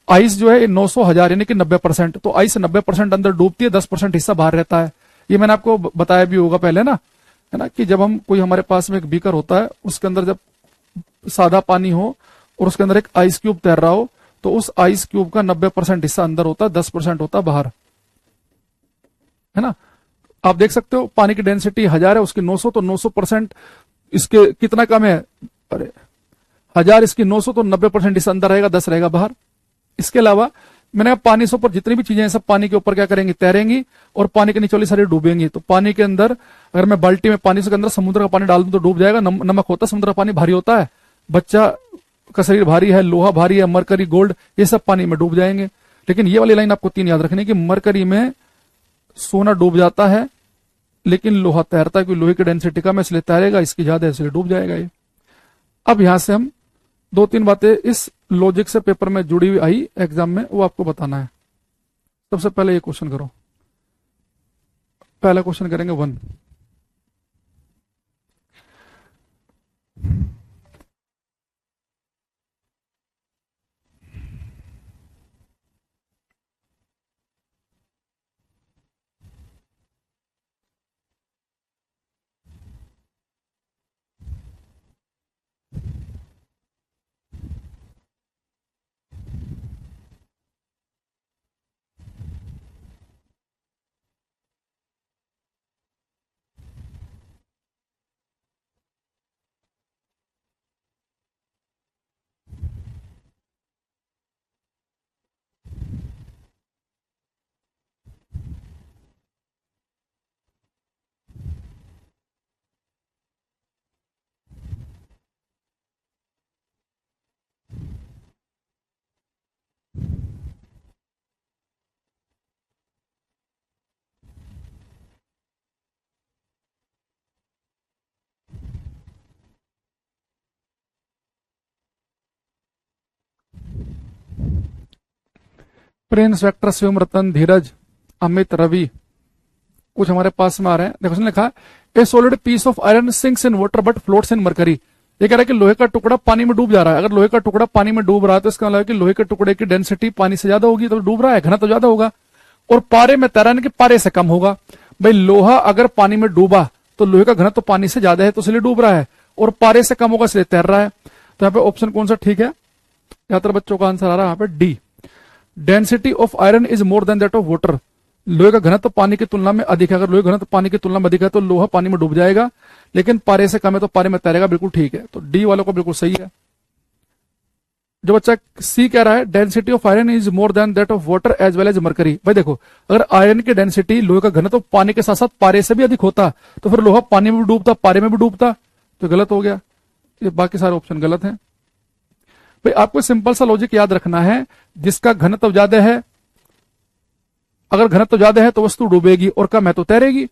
आइस जो है 900 1000 यानी कि 90%, तो आइस 90% अंदर डूबती है, 10% हिस्सा बाहर रहता है। ये मैंने आपको बताया भी होगा पहले ना, है ना, कि जब हम कोई हमारे पास में एक बीकर होता है, उसके अंदर जब सादा पानी हो और उसके अंदर एक आइस क्यूब तैर रहा हो, तो उस आइस क्यूब का 90% हिस्सा अंदर होता है, 10% होता है बाहर, है ना। आप देख सकते हो पानी की डेंसिटी 1000 है, उसकी 900, तो 900% इसके कितना कम है, अरे 1000 इसकी 900, तो 90% हिस्सा अंदर रहेगा, 10 रहेगा बाहर। इसके अलावा मैंने कहा पानी से ऊपर जितनी भी चीजें हैं सब पानी के ऊपर क्या करेंगी, तैरेंगी, और पानी के नीचे वाली सारी डूबेंगी। तो पानी के अंदर अगर मैं बाल्टी में पानी से अंदर समुद्र का पानी डाल दूं तो डूब जाएगा। नमक होता है, समुद्र का पानी भारी होता है, बच्चा का शरीर भारी है, लोहा भारी है, मरकरी, गोल्ड, ये सब पानी में डूब जाएंगे। लेकिन ये वाली लाइन आपको 3 याद रखनी कि मरकरी में सोना डूब जाता है लेकिन लोहा तैरता है, क्योंकि लोहे की डेंसिटी कम है इसलिए तैरेगा, इसकी ज्यादा है इसलिए डूब जाएगा ये। अब यहां से हम 2-3 बातें इस लॉजिक से पेपर में जुड़ी हुई आई एग्जाम में, वो आपको बताना है। सबसे पहले ये क्वेश्चन करो, पहला क्वेश्चन करेंगे 1। प्रिंस, वेक्टर, शिवम, रतन, धीरज, अमित, रवि कुछ हमारे पास में आ रहे हैं। देखो उसने लिखा a solid piece of iron sinks in water but floats in mercury. ये कह रहा है कि लोहे का टुकड़ा पानी में डूब जा रहा है। अगर लोहे का टुकड़ा पानी में डूब रहा है तो इसका मतलब है कि लोहे के टुकड़े की डेंसिटी पानी से ज्यादा होगी, तो डूब रहा है, घना तो ज्यादा होगा। और पारे में तैराने के पारे से कम होगा। भाई लोहा अगर पानी में डूबा तो लोहे का घनत्व तो पानी से ज्यादा है, तो इसलिए डूब रहा है, और पारे से कम होगा इसलिए तैर रहा है। तो यहाँ पे ऑप्शन कौन सा ठीक है, ज्यादातर बच्चों का आंसर आ रहा है यहाँ पे D, density of iron is more than that of water. लोहे का घनत्व पानी की तुलना में अधिक है, अगर लोहे का घनत्व पानी की तुलना में अधिक है तो लोहा पानी में डूब जाएगा, लेकिन पारे से कम है तो पारे में तैरेगा। बिल्कुल ठीक है, तो डी वालों को बिल्कुल सही है। जो बच्चा सी कह रहा है density of iron is more than that of water as well as mercury. भाई देखो, अगर आयरन की डेंसिटी लोहे का घनत्व पानी के साथ साथ पारे से भी अधिक होता तो फिर लोहा पानी में भी डूबता, पारे में भी डूबता, तो गलत हो गया। ये बाकी सारे ऑप्शन गलत हैं। भाई आपको सिंपल सा लॉजिक याद रखना है, जिसका घनत्व ज्यादा है, अगर घनत्व ज्यादा है तो वस्तु डूबेगी और कम है तो तैरेगी।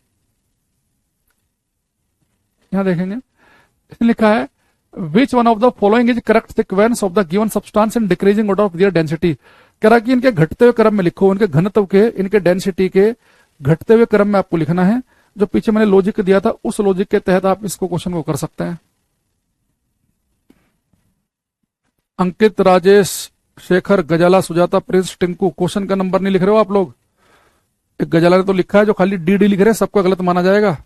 यहां देखेंगे, इसने लिखा है which one of the following is correct sequence of the given substance in decreasing order of their density. कह रहा कि इनके घटते हुए क्रम में लिखो, इनके घनत्व के, इनके डेंसिटी के घटते हुए क्रम में आपको लिखना है। जो पीछे मैंने लॉजिक दिया था उस लॉजिक के तहत आप इसको क्वेश्चन को कर सकते हैं। अंकित, राजेश, शेखर, गजाला, सुजाता, प्रिंस, टिंकू, क्वेश्चन का नंबर नहीं लिख रहे हो आप लोग। एक गजाला ने तो लिखा है, जो खाली डी डी लिख रहे हैं सबका गलत माना जाएगा।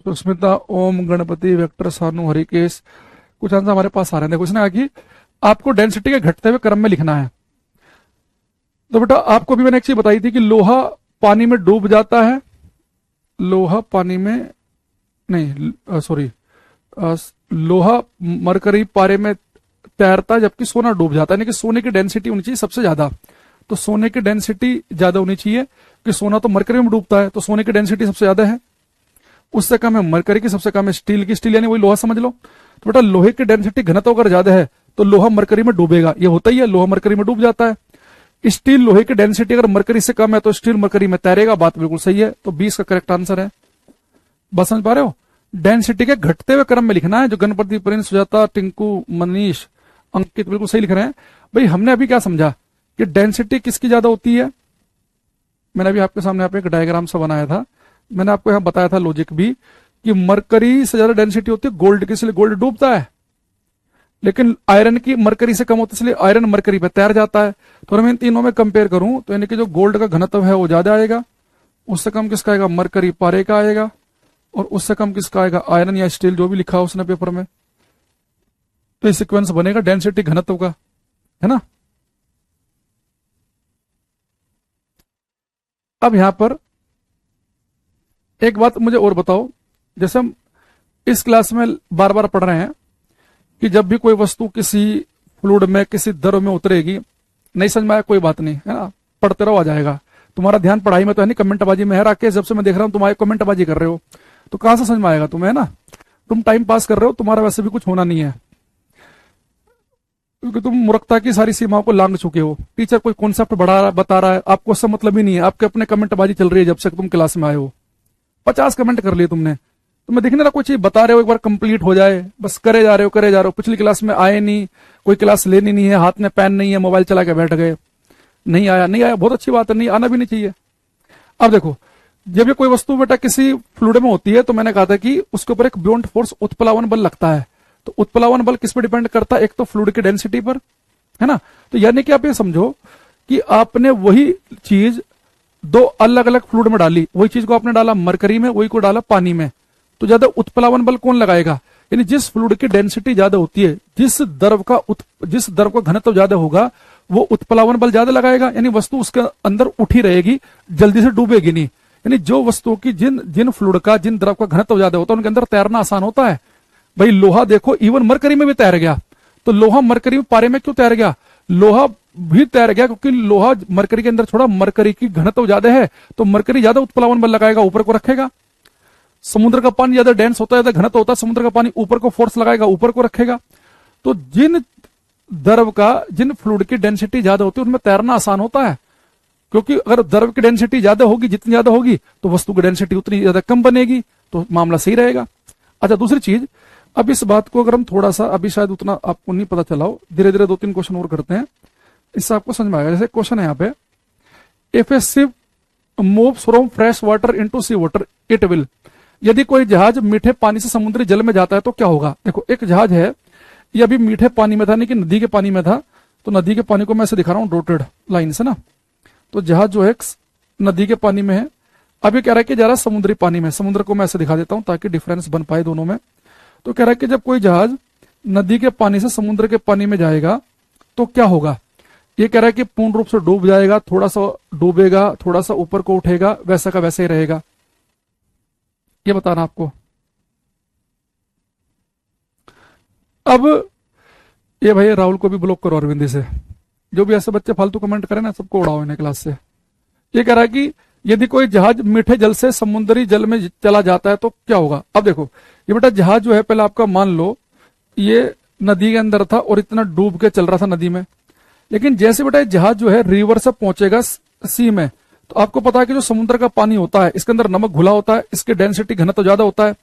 सुस्मिता, ओम, गणपति, वेक्टर, सानू, हरिकेश, कुछ आंसर हमारे पास आ रहे हैं। देखो, उसने कहा कि आपको डेंसिटी के घटते हुए क्रम में लिखना है। तो बेटा आपको भी मैंने एक चीज बताई थी कि लोहा पानी में डूब जाता है, लोहा पानी में नहीं, सॉरी, लोहा मरकरी पारे में तैरता है, जबकि सोना डूब जाता है। यानी कि सोने की डेंसिटी होनी चाहिए सबसे ज्यादा, तो सोने की डेंसिटी ज्यादा होनी चाहिए कि सोना तो मरकरी में डूबता है, तो सोने की डेंसिटी सबसे ज्यादा है, उससे कम है मरकरी की, सबसे कम है स्टील की। स्टील यानी वही लोहा समझ लो। तो बेटा लोहे की डेंसिटी घनत्व अगर ज्यादा है तो लोहा मरकरी में डूबेगा, ये होता ही है, लोहा मरकरी में डूब जाता है। स्टील लोहे की डेंसिटी अगर मरकरी से कम है तो स्टील मरकरी में तैरेगा, बात बिल्कुल सही है, तो 20 का करेक्ट आंसर है। बस समझ पा रहे हो, डेंसिटी के घटते हुए क्रम में लिखना है। जो गणपति, प्रिंस, सुजाता, टिंकू, मनीष, अंकित बिल्कुल सही लिख रहे हैं। भाई हमने अभी क्या समझा कि डेंसिटी किसकी ज्यादा होती है, मैंने अभी आपके सामने एक डायग्राम सा बनाया था, मैंने आपको यहां बताया था लॉजिक भी कि मरकरी से ज्यादा डेंसिटी होती है गोल्ड की, इसलिए गोल्ड डूबता है, लेकिन आयरन की मरकरी से कम होती है, इसलिए आयरन मरकरी पे तैर जाता है। तो अगर मैं इन तीनों में कंपेयर करूं तो यानी कि जो गोल्ड का घनत्व है वो ज्यादा आएगा, उससे कम किसका आएगा, मरकरी पारे का आएगा, और उससे कम किसका आएगा, आयरन या स्टील, जो भी लिखा उसने पेपर में। तो ये सीक्वेंस बनेगा डेंसिटी घनत्व का, है ना। अब यहां पर एक बात मुझे और बताओ, जैसे हम इस क्लास में बार बार पढ़ रहे हैं कि जब भी कोई वस्तु किसी फ्लूइड में, किसी द्रव में उतरेगी, नहीं समझ में आया कोई बात नहीं, है ना, पढ़ते रहो, आ जाएगा। तुम्हारा ध्यान पढ़ाई में तो है नहीं, कमेंटबाजी में है। राकेश, जब से मैं देख रहा हूं तुम्हारे कमेंटबाजी कर रहे हो, तो कहां से समझ में आएगा तुम्हें, है ना। तुम टाइम पास कर रहे हो, तुम्हारा वैसे भी कुछ होना नहीं है, क्योंकि तुम मूर्खता की सारी सीमाओं को लांघ चुके हो। टीचर कोई कॉन्सेप्ट बता रहा है, आपको उससे मतलब ही नहीं है, आपके अपने कमेंटबाजी चल रही है जब से तुम क्लास में आए हो। 50 कमेंट कर लिए तुमने, तुम्हें दिखने ना कोई चीज बता रहे हो, एक बार कंप्लीट हो जाए, बस करे जा रहे हो। पिछली क्लास में आए नहीं, कोई क्लास लेनी नहीं है, हाथ में पेन नहीं है, मोबाइल चला के बैठ गए, नहीं आया, बहुत अच्छी बात है, नहीं आना भी नहीं चाहिए। अब देखो, जब भी कोई वस्तु बेटा किसी फ्लूइड में होती है तो मैंने कहा था कि उसके ऊपर एक ब्योंट फोर्स उत्प्लावन बल लगता है। तो उत्प्लावन बल किस पर डिपेंड करता है, एक तो फ्लूइड की डेंसिटी पर, है ना। तो यानी कि आप ये समझो कि आपने वही चीज दो अलग अलग फ्लूइड में डाली, वही चीज को आपने डाला मरकरी में, वही को डाला पानी में, तो ज्यादा उत्प्लावन बल कौन लगाएगा, यानी जिस फ्लूइड की डेंसिटी ज्यादा होती है, जिस द्रव का घनत्व ज्यादा होगा, वो उत्प्लावन बल ज्यादा लगाएगा, यानी वस्तु उसके अंदर उठी रहेगी, जल्दी से डूबेगी नहीं। यानी जो वस्तुओं की जिन फ्लूइड का, जिन द्रव का घनत्व ज्यादा होता है, उनके अंदर तैरना आसान होता है। भाई लोहा देखो, इवन मरकरी में भी तैर गया, तो लोहा मरकरी में पारे में क्यों तैर गया, लोहा भी तैर गया क्योंकि लोहा मरकरी के अंदर छोड़ा, मरकरी की घनत्व ज्यादा है, तो मरकरी ज्यादा उत्प्लावन बल लगाएगा, ऊपर को रखेगा। समुद्र का पानी ज्यादा डेंस होता है, ज्यादा घनत्व होता है, समुद्र का पानी ऊपर को फोर्स लगाएगा, ऊपर को रखेगा। तो जिन द्रव का, जिन फ्लूइड की डेंसिटी ज्यादा होती है उनमें तैरना आसान होता है, क्योंकि अगर द्रव की डेंसिटी ज्यादा होगी, जितनी ज्यादा होगी तो वस्तु की डेंसिटी उतनी ज्यादा कम बनेगी, तो मामला सही रहेगा। अच्छा, दूसरी चीज, अब इस बात को अगर हम थोड़ा सा, अभी शायद उतना आपको नहीं पता चला हो, धीरे धीरे 2-3 क्वेश्चन और करते हैं, इससे आपको समझ में आएगा। जैसे क्वेश्चन है यहाँ पे, if a ship moves from fresh water into sea water it will, यदि कोई जहाज मीठे पानी से समुद्री जल में जाता है तो क्या होगा। देखो, एक जहाज है, ये अभी मीठे पानी में था, नहीं कि नदी के पानी में था, तो नदी के पानी को मैं ऐसे दिखा रहा हूं डॉटेड लाइन से ना, तो जहाज जो है नदी के पानी में है, अभी कह रहा है कि जा रहा है समुद्री पानी में, समुद्र को मैं ऐसे दिखा देता हूं ताकि डिफरेंस बन पाए दोनों में। तो कह रहा है कि जब कोई जहाज नदी के पानी से समुद्र के पानी में जाएगा तो क्या होगा। ये कह रहा है कि पूर्ण रूप से डूब जाएगा, थोड़ा सा डूबेगा, थोड़ा सा ऊपर को उठेगा, वैसा का वैसे ही रहेगा, ये बताना आपको। अब ये भाई राहुल को भी ब्लॉक करो अरविंदी से, जो भी ऐसे बच्चे फालतू कमेंट करें ना, सबको उड़ाओ इन्हें क्लास से। ये कह रहा है कि यदि कोई जहाज मीठे जल से समुद्री जल में चला जाता है तो क्या होगा। अब देखो, ये बेटा जहाज जो है, पहले आपका मान लो ये नदी के अंदर था और इतना डूब के चल रहा था नदी में, लेकिन जैसे बेटा जहाज जो है रिवर से पहुंचेगा सी में, तो आपको पता है कि जो समुद्र का पानी होता है इसके अंदर नमक घुला होता है, इसकी डेंसिटी घनत्व ज्यादा होता है,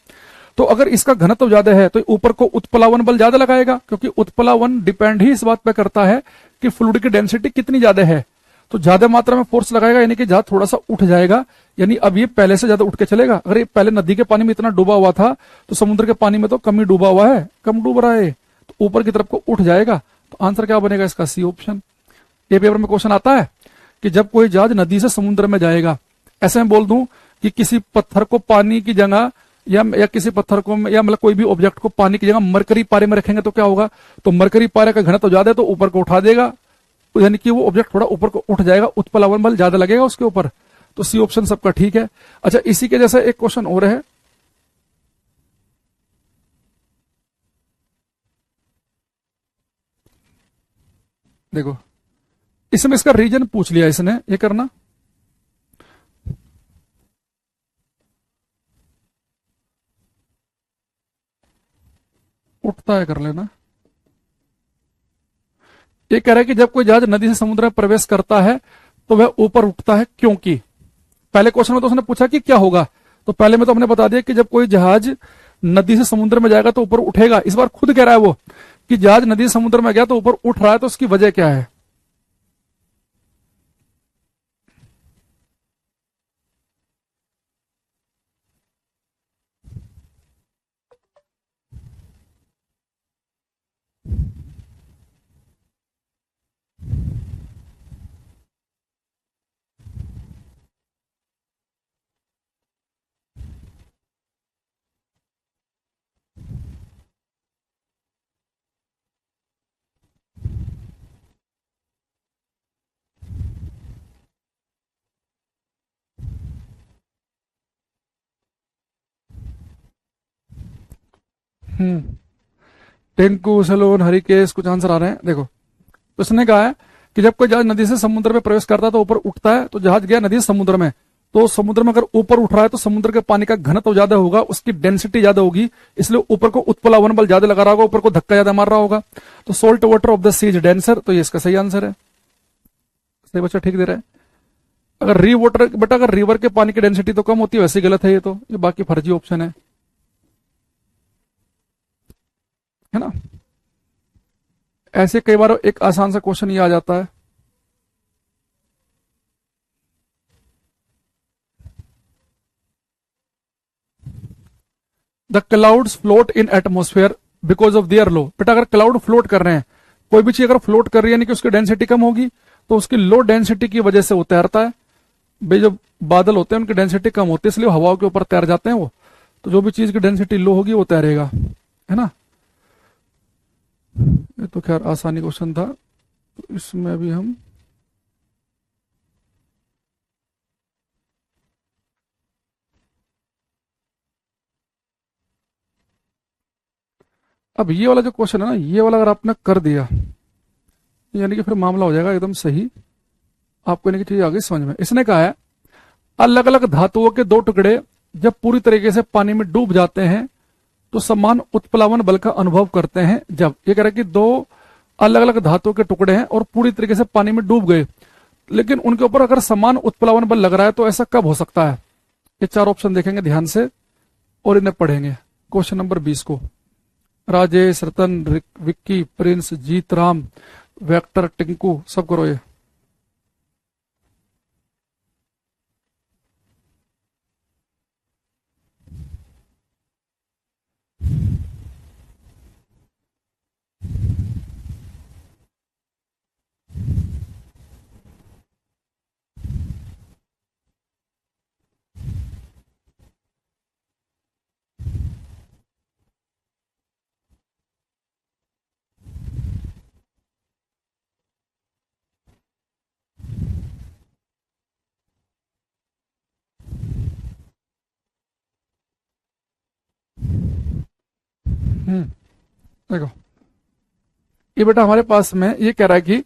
तो अगर इसका घनत्व ज्यादा है तो ऊपर को उत्प्लावन बल ज्यादा लगाएगा, क्योंकि उत्प्लावन डिपेंड ही इस बात पे करता है कि फ्लूइड की डेंसिटी कितनी ज्यादा है, तो ज्यादा मात्रा में फोर्स लगाएगा, यानी कि जहाज थोड़ा सा उठ जाएगा, यानी अब ये पहले से ज्यादा उठ के चलेगा। अगर ये पहले नदी के पानी में इतना डूबा हुआ था तो समुद्र के पानी में तो कम ही डूबा हुआ है, कम डूब रहा है, तो ऊपर की तरफ को उठ जाएगा। तो आंसर क्या बनेगा इसका, सी ऑप्शन। ये पेपर में क्वेश्चन आता है कि जब कोई जहाज नदी से समुद्र में जाएगा, ऐसे में बोल दूं कि किसी पत्थर को पानी की जगह या किसी पत्थर को, या मतलब कोई भी ऑब्जेक्ट को पानी की जगह मरकरी पारे में रखेंगे तो क्या होगा, तो मरकरी पारे का घनत्व ज्यादा है तो ऊपर को उठा देगा, यानी कि वो ऑब्जेक्ट थोड़ा ऊपर को उठ जाएगा, उत्प्लावन बल ज्यादा लगेगा उसके ऊपर। तो सी ऑप्शन सबका ठीक है। अच्छा, इसी के जैसा एक क्वेश्चन और है, देखो इसमें इसका रीजन पूछ लिया इसने, ये करना, उठता है कर लेना। ये कह रहा है कि जब कोई जहाज नदी से समुद्र में प्रवेश करता है तो वह ऊपर उठता है, क्योंकि पहले क्वेश्चन में तो उसने पूछा कि क्या होगा, तो पहले में तो हमने बता दिया कि जब कोई जहाज नदी से समुद्र में जाएगा तो ऊपर उठेगा। इस बार खुद कह रहा है वो कि जहाज नदी से समुद्र में गया तो ऊपर उठ रहा है, तो उसकी वजह क्या है। टेंकू, सलोन, हरिकेश, कुछ आंसर आ रहे हैं। देखो, तो उसने कहा है कि जब कोई जहाज नदी से समुद्र में प्रवेश करता है तो ऊपर उठता है, तो जहाज गया नदी से समुद्र में, तो समुद्र में अगर ऊपर उठ रहा है तो समुद्र के पानी का घनत्व ज्यादा होगा, उसकी डेंसिटी ज्यादा होगी, इसलिए ऊपर को उत्प्लावन बल ज्यादा लगा रहा होगा, ऊपर को धक्का ज्यादा मार रहा होगा। तो salt water of the sea is denser, तो ये इसका सही आंसर है। सही बच्चा ठीक दे रहा है। अगर री वाटर बेटा, अगर रिवर के पानी की डेंसिटी तो कम होती है, वैसे गलत है ये, तो ये बाकी फर्जी ऑप्शन है ना। ऐसे कई बार एक आसान सा क्वेश्चन ये आ जाता है, the clouds float in atmosphere because of their low. बेटा, अगर क्लाउड फ्लोट कर रहे हैं, कोई भी चीज अगर फ्लोट कर रही है यानी कि उसकी डेंसिटी कम होगी, तो उसकी लो डेंसिटी की वजह से वो तैरता है। भाई, जो बादल होते हैं उनकी डेंसिटी कम होती है, इसलिए हवाओं के ऊपर तैर जाते हैं वो, तो जो भी चीज की डेंसिटी लो होगी वो तैरेगा, है ना। ये तो खैर आसानी क्वेश्चन था, तो इसमें भी हम अब ये वाला जो क्वेश्चन है ना, ये वाला अगर आपने कर दिया यानी कि फिर मामला हो जाएगा एकदम सही, आपको यानी कि चीज आगे समझ में। इसने कहा है अलग अलग धातुओं के दो टुकड़े जब पूरी तरीके से पानी में डूब जाते हैं तो समान उत्प्लावन बल का अनुभव करते हैं। जब ये कह रहा है कि दो अलग अलग धातु के टुकड़े हैं और पूरी तरीके से पानी में डूब गए, लेकिन उनके ऊपर अगर समान उत्प्लावन बल लग रहा है तो ऐसा कब हो सकता है? ये चार ऑप्शन देखेंगे ध्यान से और इन्हें पढ़ेंगे। क्वेश्चन नंबर 20 को, राजेश, रतन, विक्की, प्रिंस, जीत राम, वेक्टर, टिंकू, सब करो ये। देखो ये बेटा हमारे पास में ये कह रहा है कि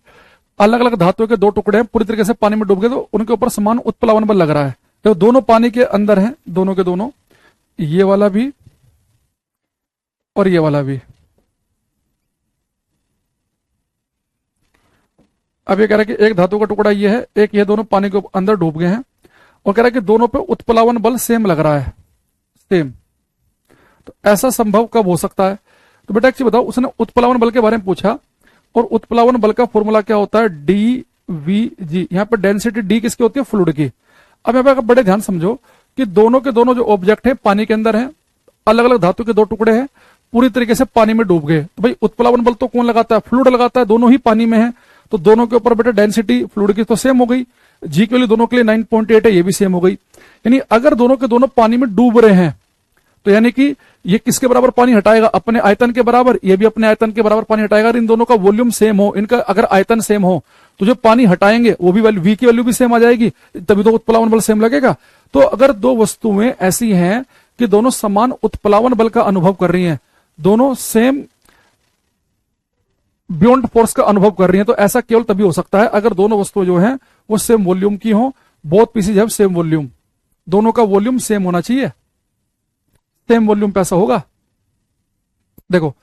अलग अलग धातुओं के दो टुकड़े हैं, पूरी तरीके से पानी में डूब गए, तो उनके ऊपर समान उत्प्लावन बल लग रहा है। तो दोनों पानी के अंदर हैं, दोनों के दोनों, ये वाला भी और ये वाला भी। अब ये कह रहा है कि एक धातु का टुकड़ा ये है, एक ये, दोनों पानी के अंदर डूब गए हैं, और कह रहा है कि दोनों पे उत्प्लावन बल सेम लग रहा है, सेम। तो ऐसा संभव कब हो सकता है? तो बेटा एक चीज बताओ, उसने उत्प्लावन बल के बारे में पूछा, और उत्प्लावन बल का फॉर्मूला क्या होता है? डी वी जी। यहां पर डेंसिटी डी किसकी होती है? फ्लूइड की। अब यहां पर बड़े ध्यान समझो कि दोनों के दोनों जो ऑब्जेक्ट है पानी के अंदर है, अलग अलग धातु के दो टुकड़े हैं, पूरी तरीके से पानी में डूब गए, तो भाई उत्प्लावन बल तो कौन लगाता है? फ्लूइड लगाता है, दोनों ही पानी में है, तो दोनों के ऊपर बेटा डेंसिटी फ्लूइड की तो सेम हो गई, जी की वैल्यू दोनों के लिए 9.8 है, ये भी सेम हो गई। यानी अगर दोनों के दोनों पानी में डूब रहे हैं तो यानी कि ये किसके बराबर पानी हटाएगा? अपने आयतन के बराबर, ये भी अपने आयतन के बराबर पानी हटाएगा। इन दोनों का वॉल्यूम सेम हो, इनका अगर आयतन सेम हो, तो जो पानी हटाएंगे वो भी वैल्यू, वी की वैल्यू भी सेम आ जाएगी, तभी तो उत्प्लावन बल सेम लगेगा। तो अगर दो वस्तुएं ऐसी हैं कि दोनों समान उत्प्लावन बल का अनुभव कर रही हैं, दोनों सेम बियॉन्ड फोर्स का अनुभव कर रही हैं, तो ऐसा केवल तभी हो सकता है अगर दोनों वस्तुएं जो हैं वो सेम वॉल्यूम की हो। Both pieces have same volume, दोनों का वॉल्यूम सेम होना चाहिए, सेम वॉल्यूम पे ऐसा होगा। देखो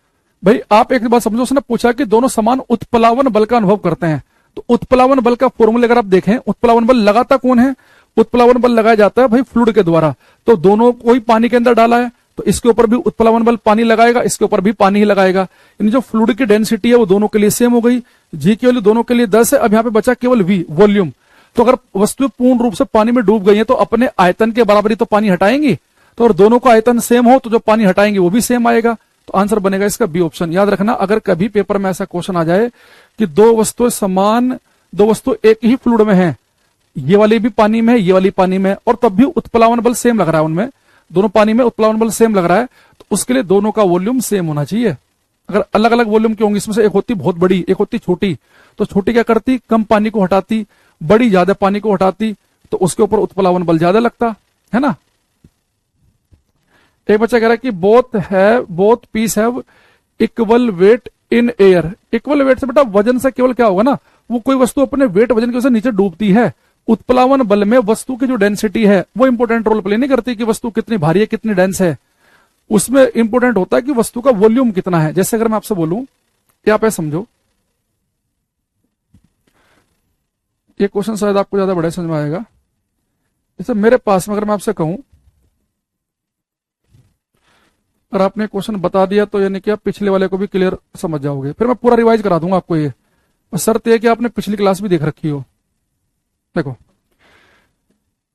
भाई आप एक बात समझो, उसने पूछा कि दोनों समान उत्प्लावन बल का अनुभव करते हैं, तो उत्प्लावन बल का फॉर्मूला अगर आप देखें, उत्प्लावन बल लगाता कौन है? उत्प्लावन बल लगाया जाता है भाई फ्लूइड के द्वारा। तो दोनों को ही पानी के अंदर डाला है, तो इसके ऊपर भी उत्प्लावन बल पानी लगाएगा, इसके ऊपर भी पानी ही लगाएगा। इन जो फ्लूइड की डेंसिटी है वो दोनों के लिए सेम हो गई, जी की वैल्यू दोनों के लिए 10 है। अब यहां पे बचा केवल वी, वॉल्यूम। तो अगर वस्तु पूर्ण रूप से पानी में डूब गई है तो अपने आयतन के बराबर ही तो पानी हटाएंगी, तो अगर दोनों का आयतन सेम हो तो जो पानी हटाएंगे वो भी सेम आएगा। तो आंसर बनेगा इसका बी ऑप्शन। याद रखना, अगर कभी पेपर में ऐसा क्वेश्चन आ जाए कि दो वस्तु एक ही फ्लूइड में है, ये वाली भी पानी में है, ये वाली पानी में है, और तब भी उत्प्लावन बल सेम लग रहा है, उनमें दोनों पानी में उत्प्लावन बल सेम लग रहा है, तो उसके लिए दोनों का वॉल्यूम सेम होना चाहिए। अगर अलग अलग वॉल्यूम की होंगी, इसमें से एक होती बहुत बड़ी, एक होती छोटी, तो छोटी क्या करती? कम पानी को हटाती, बड़ी ज्यादा पानी को हटाती, तो उसके ऊपर उत्प्लावन बल ज्यादा लगता है ना। एक बच्चा कह रहा है कि both piece have equal weight in air. Equal weight से बेटा वजन से केवल क्या होगा ना, वो कोई वस्तु अपने वेट वजन की वजह से नीचे डूबती है। उत्प्लावन बल में वस्तु की जो डेंसिटी है वो इंपोर्टेंट रोल प्ले नहीं करती कि वस्तु कितनी भारी है, कितनी डेंस है। उसमें इंपोर्टेंट होता है कि वस्तु का वॉल्यूम कितना है। जैसे अगर मैं आपसे बोलूं, या आप समझो, ये क्वेश्चन शायद आपको ज्यादा बड़ा समझ में आएगा। जैसे मेरे पास में अगर मैं आपसे कहूं, अगर आपने क्वेश्चन बता दिया तो यानी कि आप पिछले वाले को भी क्लियर समझ जाओगे, फिर मैं पूरा रिवाइज करा दूंगा आपको। ये शर्त यह कि आपने पिछली क्लास भी देख रखी हो। देखो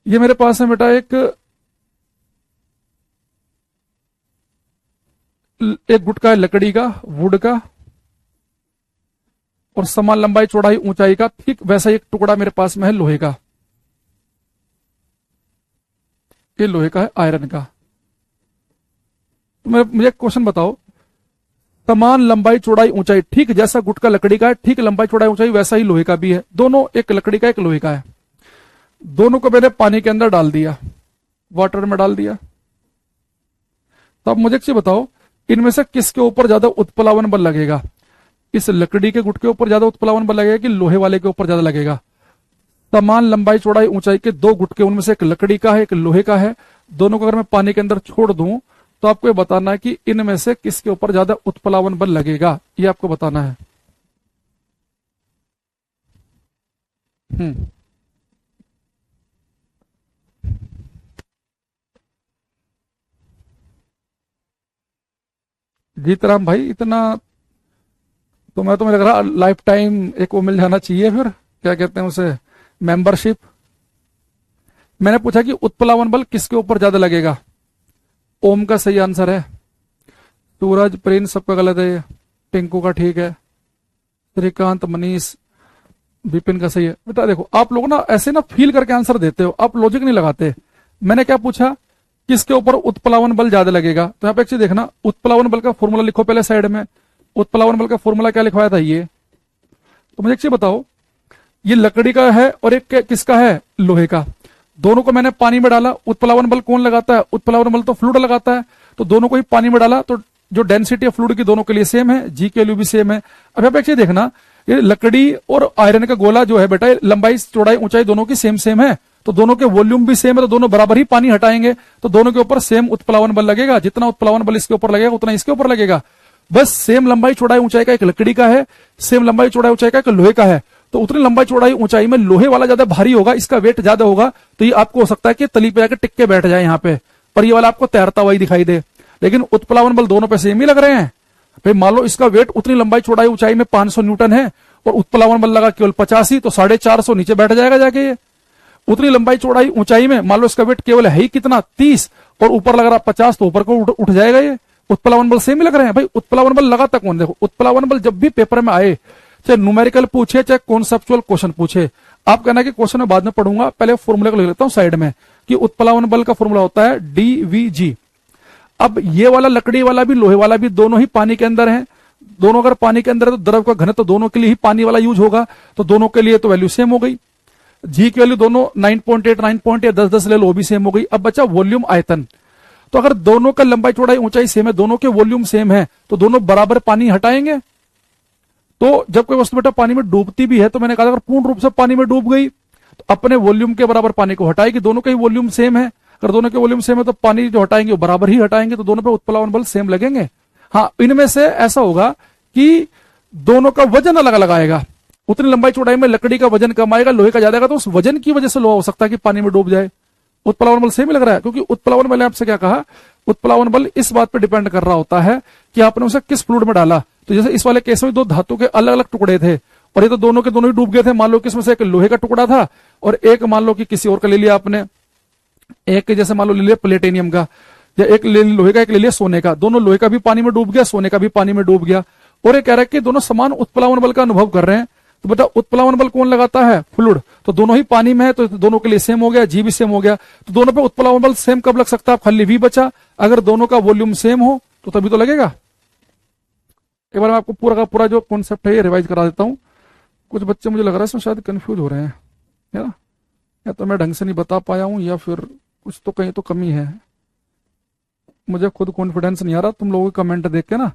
ये मेरे पास है बेटा एक गुटका है लकड़ी का, वुड का, और समान लंबाई चौड़ाई ऊंचाई का, ठीक वैसा एक टुकड़ा मेरे पास में है लोहे का। ये लोहे का है, आयरन का। तो मुझे क्वेश्चन बताओ, समान लंबाई चौड़ाई ऊंचाई, ठीक जैसा गुटका लकड़ी का है, ठीक लंबाई चौड़ाई ऊंचाई वैसा ही लोहे का भी है। दोनों, एक लकड़ी का एक लोहे का है। दोनों को मैंने पानी के अंदर डाल दिया, वाटर में डाल दिया। तो अब मुझे एक चीज बताओ, इनमें से किसके ऊपर ज्यादा उत्प्लावन बल लगेगा? इस लकड़ी के गुट के ऊपर ज्यादा उत्प्लावन बल लगेगा कि लोहे वाले के ऊपर ज्यादा लगेगा? समान लंबाई चौड़ाई ऊंचाई के दो गुटके, उनमें से एक लकड़ी का है, एक लोहे का है। दोनों को अगर मैं पानी के अंदर छोड़ दूं तो आपको ये बताना है कि इनमें से किसके ऊपर ज्यादा उत्प्लावन बल लगेगा, ये आपको बताना है। हम्म। जीतराम भाई, इतना तो मैं, तुम्हें लग रहा लाइफ टाइम एक वो मिल जाना चाहिए फिर, क्या कहते हैं उसे, मेंबरशिप। मैंने पूछा कि उत्प्लावन बल किसके ऊपर ज्यादा लगेगा। ओम का सही आंसर है। सूरज, प्रिंस सबका गलत है ये। टिंकू का ठीक है। श्रीकांत, मनीष, विपिन का सही है। बेटा देखो, आप लोग ना ऐसे ना फील करके आंसर देते हो, आप लॉजिक नहीं लगाते। मैंने क्या पूछा, किसके ऊपर उत्प्लावन बल ज्यादा लगेगा। तो यहाँ पे एक चीज देखना, उत्प्लावन बल का फॉर्मूला लिखो पहले साइड में। उत्प्लावन बल का फॉर्मूला क्या लिखवाया था ये, तो मुझे एक चीज बताओ, ये लकड़ी का है और एक किसका है, लोहे का। दोनों को मैंने पानी में डाला, उत्प्लावन बल कौन लगाता है, उत्प्लावन बल तो फ्लूइड लगाता है। तो दोनों को ही पानी में डाला तो जो डेंसिटी है फ्लूइड की दोनों के लिए सेम है, जी के वैल्यू भी सेम है। अब यहाँ पे एक चीज देखना, ये लकड़ी और आयरन का गोला जो है बेटा, लंबाई चौड़ाई ऊंचाई दोनों की सेम सेम है, तो दोनों के वॉल्यूम भी सेम है, तो दोनों बराबर ही पानी हटाएंगे, तो दोनों के ऊपर सेम उत्प्लावन बल लगेगा। जितना उत्प्लावन बल इसके ऊपर लगेगा उतना इसके ऊपर लगेगा। बस सेम लंबाई चौड़ाई ऊंचाई का एक लकड़ी का है, सेम लंबाई चौड़ाई ऊंचाई का एक लोहे का है, तो उतनी लंबाई चौड़ाई ऊंचाई में लोहे वाला ज्यादा भारी होगा, इसका वेट ज्यादा होगा, तो ये आपको हो सकता है कि तली पे जाकर टिक के बैठ जाए यहाँ पे, पर ये वाला आपको तैरता हुआ ही दिखाई दे। लेकिन उत्प्लावन बल दोनों पे सेम ही लग रहे हैं। भाई मान लो इसका वेट उतनी लंबाई चौड़ाई ऊंचाई में 500 न्यूटन है और उत्प्लावन बल लगा केवल 85, तो 450 नीचे बैठ जाएगा जाके ये। उतनी लंबाई चौड़ाई ऊंचाई में मान लो इसका वेट केवल है ही कितना 30 और ऊपर लग रहा 50, तो ऊपर को उठ जाएगा ये। उत्प्लावन बल सेम ही लग रहे हैं। भाई उत्प्लावन बल लगाता कौन, देखो उत्प्लावन बल जब भी पेपर में आए, चाहे न्यूमेरिकल पूछे चाहे कॉन्सेप्चुअल क्वेश्चन पूछे, आप कहना कि क्वेश्चन में बाद में पढ़ूंगा, पहले फॉर्मूले को लिख लेता हूं साइड में, कि उत्प्लावन बल का फॉर्मूला होता है डीवीजी। अब ये वाला लकड़ी वाला भी लोहे वाला भी दोनों ही पानी के अंदर है, दोनों अगर पानी के अंदर है तो द्रव का घनत्व तो दोनों के लिए ही पानी वाला यूज होगा, तो दोनों के लिए तो वैल्यू सेम हो गई। जी की वैल्यू दोनों 9.8 9 या 10 ले लो, वो भी सेम हो गई। अब बचा वॉल्यूम आयतन, तो अगर दोनों का लंबाई चौड़ाई ऊंचाई सेम है, दोनों के वॉल्यूम सेम है, तो दोनों बराबर पानी हटाएंगे। तो जब कोई वस्तु बेटा पानी में डूबती भी है, तो मैंने कहा अगर पूर्ण रूप से पानी में डूब गई तो अपने वॉल्यूम के बराबर पानी को हटाएगी, दोनों के ही वॉल्यूम सेम है। अगर दोनों के वॉल्यूम सेम है तो पानी जो हटाएंगे वो बराबर ही हटाएंगे, तो दोनों पे उत्प्लावन बल सेम लगेंगे। हाँ, इनमें से ऐसा होगा कि दोनों का वजन अलग अलग आएगा। उतनी लंबाई चौड़ाई में लकड़ी का वजन कम आएगा, लोहे का ज्यादा आएगा, तो उस वजन की वजह से लोहा हो सकता है कि पानी में डूब जाए। उत्प्लावन बल सेम ही लग रहा है, क्योंकि उत्प्लावन बल आपसे क्या कहा, उत्प्लावन बल इस बात पर डिपेंड कर रहा होता है कि आपने उसे किस फ्लूइड में डाला। तो जैसे इस वाले केस में दो धातु के अलग अलग टुकड़े थे और ये तो दोनों के दोनों ही डूब गए थे। मान लो कि इसमें से एक लोहे का टुकड़ा था और एक मान लो कि किसी और का ले लिया आपने, एक जैसे मान लो ले लिया प्लेटिनियम का, या एक ले लोहे का, एक ले लिया सोने का। दोनों लोहे का भी पानी में डूब गया, सोने का भी पानी में डूब गया, और ये कह रहा है कि दोनों समान उत्प्लावन बल का अनुभव कर रहे हैं। तो बेटा उत्प्लावन बल कौन लगाता है, फ्लूइड, तो दोनों ही पानी में है, तो दोनों के लिए सेम हो गया, जी भी सेम हो गया। तो दोनों पे उत्प्लावन बल सेम कब लग सकता है, खाली वी बचा। अगर दोनों का वॉल्यूम सेम हो तो तभी तो लगेगा। एक बार मैं आपको पूरा का पूरा जो कॉन्सेप्ट है ये रिवाइज करा देता हूं। कुछ बच्चे मुझे लग रहा है इसमें शायद कंफ्यूज हो रहे हैं, है ना, या तो मैं ढंग से नहीं बता पाया हूं या फिर कुछ तो कहीं तो कमी है। मुझे खुद कॉन्फिडेंस नहीं आ रहा तुम लोगों के कमेंट देख के ना,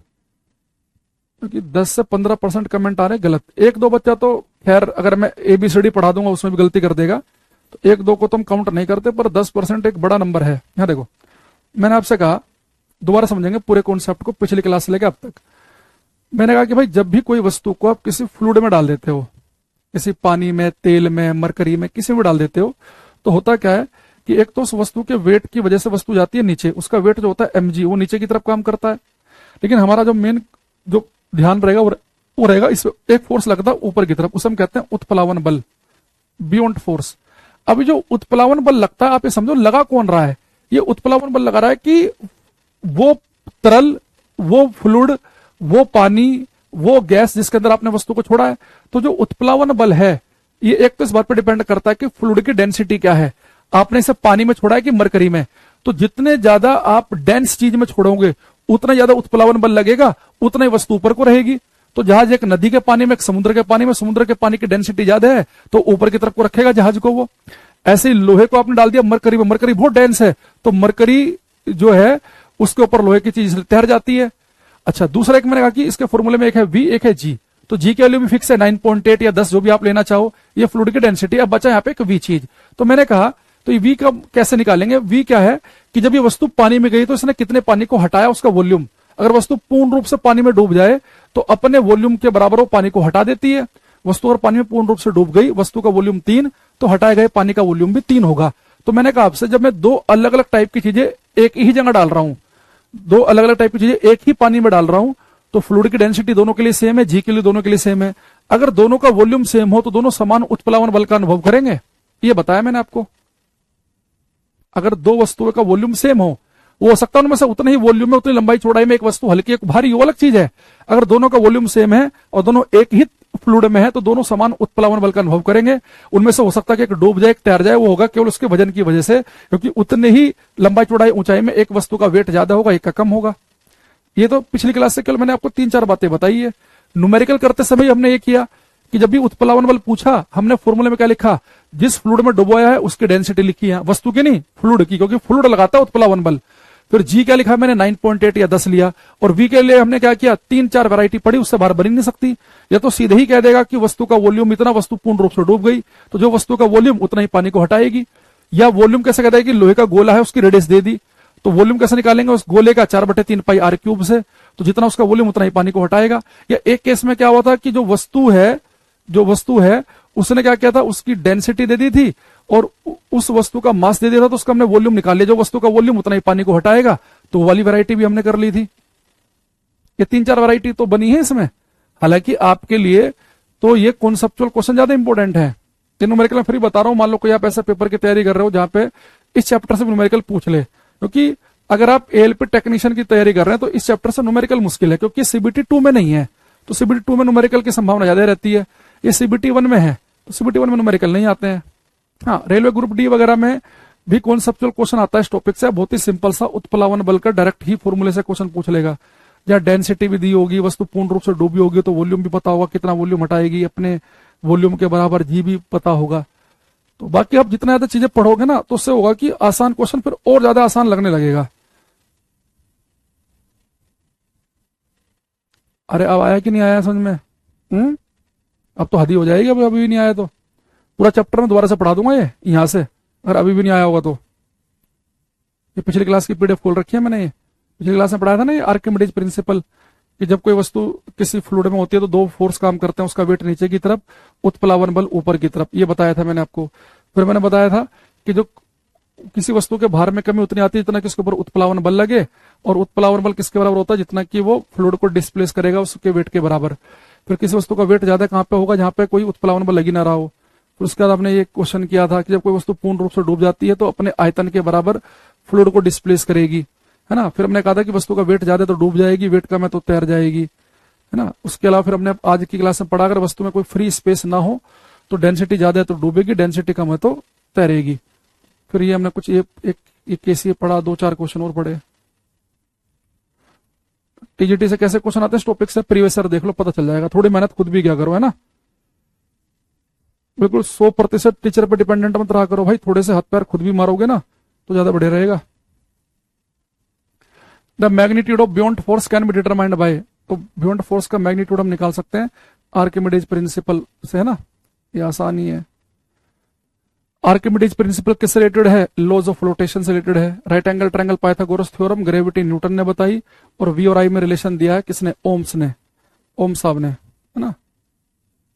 क्योंकि 10 से 15% कमेंट आ रहे गलत। एक दो बच्चा तो खैर अगर मैं ABCD पढ़ा दूंगा उसमें भी गलती कर देगा, तो एक दो को तो हम काउंट नहीं करते, पर 10% एक बड़ा नंबर है। यहाँ देखो, मैंने आपसे कहा, दोबारा समझेंगे पूरे कॉन्सेप्ट को पिछली क्लास से लेकर अब तक। मैंने कहा कि भाई जब भी कोई वस्तु को आप किसी फ्लूइड में डाल देते हो, किसी पानी में, तेल में, मरकरी में, किसी में डाल देते हो, तो होता क्या है कि एक तो उस वस्तु के वेट की वजह से वस्तु जाती है नीचे, उसका वेट जो होता है mg, वो नीचे की तरफ काम करता है। लेकिन हमारा जो मेन जो ध्यान रहेगा वो रहेगा इस एक फोर्स लगता है ऊपर की तरफ, उसे हम कहते हैं उत्प्लावन बल, बियॉन्ड फोर्स। अभी जो उत्प्लावन बल लगता है, आप ये समझो लगा कौन रहा है, ये उत्प्लावन बल लगा रहा है कि वो तरल, वो फ्लूइड, वो पानी, वो गैस जिसके अंदर आपने वस्तु को छोड़ा है। तो जो उत्प्लावन बल है ये एक तो इस बात पर डिपेंड करता है कि फ्लूइड की डेंसिटी क्या है, आपने इसे पानी में छोड़ा है कि मरकरी में। तो जितने ज्यादा आप डेंस चीज में छोड़ोगे उतना ज्यादा उत्प्लावन बल लगेगा, उतना ही वस्तु ऊपर को रहेगी। तो जहाज एक नदी के पानी में, एक समुद्र के पानी में, समुद्र के पानी की डेंसिटी ज्यादा है तो ऊपर की तरफ को रखेगा जहाज को वो। ऐसे ही लोहे को आपने डाल दिया मरकरी में, मरकरी बहुत डेंस है तो मरकरी जो है उसके ऊपर लोहे की चीज तैर जाती है। अच्छा, दूसरा एक मैंने कहा कि इसके फॉर्मूले में एक है V, एक है G, तो G की वैल्यू भी फिक्स है 9.8 या 10 जो भी आप लेना चाहो, ये फ्लूइड की डेंसिटी। अब बचा यहाँ पे एक V चीज, तो मैंने कहा तो ये V का कैसे निकालेंगे। V क्या है कि जब ये वस्तु पानी में गई तो इसने कितने पानी को हटाया, उसका वॉल्यूम। अगर वस्तु पूर्ण रूप से पानी में डूब जाए तो अपने वॉल्यूम के बराबर वो पानी को हटा देती है। वस्तु अगर पानी में पूर्ण रूप से डूब गई, वस्तु का वॉल्यूम 3, तो हटाए गए पानी का वॉल्यूम भी 3 होगा। तो मैंने कहा आपसे, जब मैं दो अलग अलग टाइप की चीजें एक ही जगह डाल रहा हूं, दो अलग अलग टाइप की चीजें एक ही पानी में डाल रहा हूं, तो फ्लूइड की डेंसिटी दोनों के लिए सेम है, जी के लिए दोनों के लिए सेम है। अगर दोनों का वॉल्यूम सेम हो तो दोनों समान उत्प्लावन बल का अनुभव करेंगे, ये बताया मैंने आपको। अगर दो वस्तुओं का वॉल्यूम सेम हो सकता है उनमें से उतने ही वॉल्यूम में, उतनी लंबाई चौड़ाई में एक वस्तु हल्की एक भारी, वो अलग चीज है। अगर दोनों का वॉल्यूम सेम है और दोनों एक ही फ्लूइड में है तो दोनों समान उत्प्लावन बल का अनुभव करेंगे। उनमें से हो सकता है कि एक डूब जाए, एक तैर जाए, वो होगा केवल उसके वजन की वजह से, क्योंकि उतने ही लंबाई चौड़ाई ऊंचाई में एक वस्तु का वेट ज्यादा होगा, एक का कम होगा। ये तो पिछली क्लास से केवल मैंने आपको 3-4 बातें बताई है। न्यूमेरिकल करते समय हमने ये किया कि जब भी उत्प्लावन बल पूछा, हमने फॉर्मूले में क्या लिखा, जिस फ्लूइड में डुबोया है उसकी डेंसिटी लिखी है, वस्तु की नहीं, फ्लूइड की, क्योंकि फ्लूइड लगाता है उत्प्लावन बल। फिर जी क्या लिखा, मैंने 9.8 या 10 लिया, और वी के लिए हमने क्या किया, 3-4 वैरायटी पड़ी, उससे बाहर बन ही नहीं सकती। या तो सीधे ही कह देगा कि वस्तु का वॉल्यूम इतना, वस्तु पूर्ण रूप से डूब गई, तो जो वस्तु का वॉल्यूम उतना ही पानी को हटाएगी। या वॉल्यूम कैसे कहता है कि लोहे का गोला है, उसकी रेडियस दे दी, तो वॉल्यूम कैसे निकालेंगे, उस गोले का 4/3 पाई आर क्यूब से, तो जितना उसका वॉल्यूम उतना ही पानी को हटाएगा। या एक केस में क्या हुआ था कि जो वस्तु है उसने क्या किया था, उसकी डेंसिटी दे दी थी और उस वस्तु का मास दे दिया था, तो उसका हमने वॉल्यूम निकाल लिया, जो वस्तु का वॉल्यूम उतना ही पानी को हटाएगा, तो वाली वैरायटी भी हमने कर ली थी। ये 3-4 वैरायटी तो बनी है इसमें। हालांकि आपके लिए तो ये कॉन्सेप्चुअल क्वेश्चन ज्यादा इंपॉर्टेंट है। न्यूमेरिकल मैं फिर बता रहा हूं, मान लो कोई आप ऐसा पेपर की तैयारी कर रहे हो जहां पे इस चैप्टर से न्यूमेरिकल पूछ ले, क्योंकि अगर आप एएलपी टेक्नीशियन की तैयारी कर रहे हैं तो इस चैप्टर से न्यूमेरिकल मुश्किल है, क्योंकि सीबीटी 2 में नहीं है, तो सीबीटी 2 में न्यूमेरिकल की संभावना ज्यादा रहती है। ये सीबीटी 1 में है, तो सीबीटी 1 में न्यूमेरिकल नहीं आते हैं। हाँ, रेलवे ग्रुप डी वगैरह में भी कॉन्सेप्चुअल क्वेश्चन आता है इस टॉपिक से, बहुत ही सिंपल सा, उत्प्लावन बल का डायरेक्ट ही फॉर्मूले से क्वेश्चन पूछ लेगा। जहाँ डेंसिटी भी दी होगी, वस्तु पूर्ण रूप से डूबी होगी, तो वॉल्यूम भी पता होगा, कितना वॉल्यूम हटाएगी, अपने वॉल्यूम के बराबर जी भी पता होगा। तो बाकी आप जितना ज्यादा चीजें पढ़ोगे ना, तो उससे होगा कि आसान क्वेश्चन फिर और ज्यादा आसान लगने लगेगा। अरे अब आया कि नहीं आया समझ में? अब तो हद ही हो जाएगी, अभी भी नहीं आया तो पूरा चैप्टर में दोबारा से पढ़ा दूंगा ये यहां से, अगर अभी भी नहीं आया होगा तो। ये पिछली क्लास की पीडीएफ खोल रखी है मैंने, ये पिछली क्लास में पढ़ाया था ना, ये आर्किमिडीज प्रिंसिपल, कि जब कोई वस्तु किसी फ्लूइड में होती है तो दो फोर्स काम करते हैं, उसका वेट नीचे की तरफ, उत्प्लावन बल ऊपर की तरफ, ये बताया था मैंने आपको। फिर मैंने बताया था कि जो किसी वस्तु के भार में कमी उतनी आती है जितना कि उसके ऊपर उत्प्लावन बल लगे, और उत्प्लावन बल किसके बराबर होता है, जितना कि वो फ्लूइड को डिस्प्लेस करेगा उसके वेट के बराबर। फिर किसी वस्तु का वेट ज्यादा कहां पे होगा, जहां पे कोई उत्प्लावन बल लगी ना रहा हो। फिर उसके बाद आपने ये क्वेश्चन किया था कि जब कोई वस्तु पूर्ण रूप से डूब जाती है तो अपने आयतन के बराबर फ्लूइड को डिस्प्लेस करेगी, है ना। फिर हमने कहा था कि वस्तु का वेट ज्यादा तो डूब जाएगी, वेट कम है तो तैर जाएगी, है ना। उसके अलावा फिर हमने आज की क्लास में पढ़ा, अगर वस्तु में कोई फ्री स्पेस ना हो तो डेंसिटी ज्यादा है तो डूबेगी, डेंसिटी कम है तो तैरेगी। फिर ये हमने कुछ एक केस ये पढ़ा, 2-4 क्वेश्चन और पढ़े। टीजीटी से कैसे क्वेश्चन आते हैं इस टॉपिक से, प्रीवियस ईयर देख लो, पता चल जाएगा। थोड़ी मेहनत खुद भी क्या करो, है ना। बिल्कुल 100% टीचर पे डिपेंडेंट मत रहा करो भाई, थोड़े से हाथ पैर खुद भी मारोगे ना तो ज्यादा बढ़िया रहेगा। The magnitude of beyond force can be determined by, तो बियॉन्ड फोर्स का मैग्नीट्यूड हम निकाल सकते हैं आर्किमिडीज प्रिंसिपल से, है ना, ये आसान ही है। आर्किमिडीज प्रिंसिपल किससे रिलेटेड है, लॉज ऑफ फ्लोटेशन से रिलेटेड है। Right angle triangle Pythagoras theorem, gravity Newton ने बताई, और वी और आई में रिलेशन दिया है किसने, ओम्स ने, ओम साहब ने, है ना।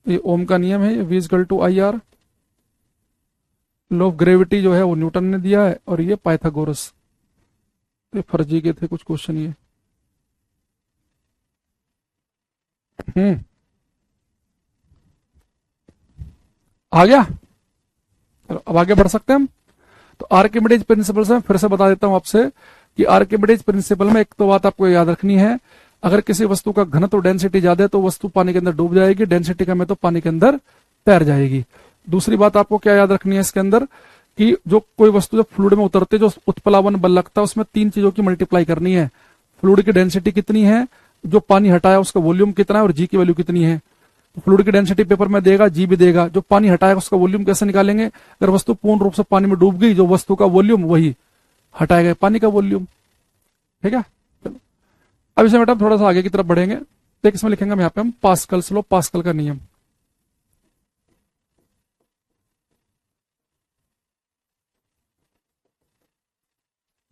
ये ओम का नियम है, V equal to I R. Law of gravity जो है वो न्यूटन ने दिया है, और ये पाइथागोरस। ये फर्जी के थे कुछ क्वेश्चन ये। आ गया, अब आगे बढ़ सकते हैं हम। तो आर्किमिडीज प्रिंसिपल से मैं फिर से बता देता हूं आपसे कि आर्किमिडीज प्रिंसिपल में एक तो बात आपको याद रखनी है, अगर किसी वस्तु का घनत्व डेंसिटी ज्यादा है तो वस्तु पानी के अंदर डूब जाएगी, डेंसिटी कम है तो पानी के अंदर तैर जाएगी। दूसरी बात आपको क्या याद रखनी है इसके अंदर, कि जो कोई वस्तु जब फ्लूइड में उतरते जो उत्प्लावन बल लगता है उसमें 3 चीजों की मल्टीप्लाई करनी है। फ्लूइड की डेंसिटी कितनी है, जो पानी हटाया उसका वॉल्यूम कितना है, और जी की वैल्यू कितनी है। तो फ्लूइड की डेंसिटी पेपर में देगा, जी भी देगा, जो पानी हटाएगा उसका वॉल्यूम कैसे निकालेंगे, अगर वस्तु पूर्ण रूप से पानी में डूब गई, जो वस्तु का वॉल्यूम वही हटाएगा पानी का वॉल्यूम, ठीक है। अब इसे बेटा थोड़ा सा आगे की तरफ बढ़ेंगे, तो इसमें लिखेंगे हम यहाँ पे हम पास्कल्स लॉ, पास्कल का नियम।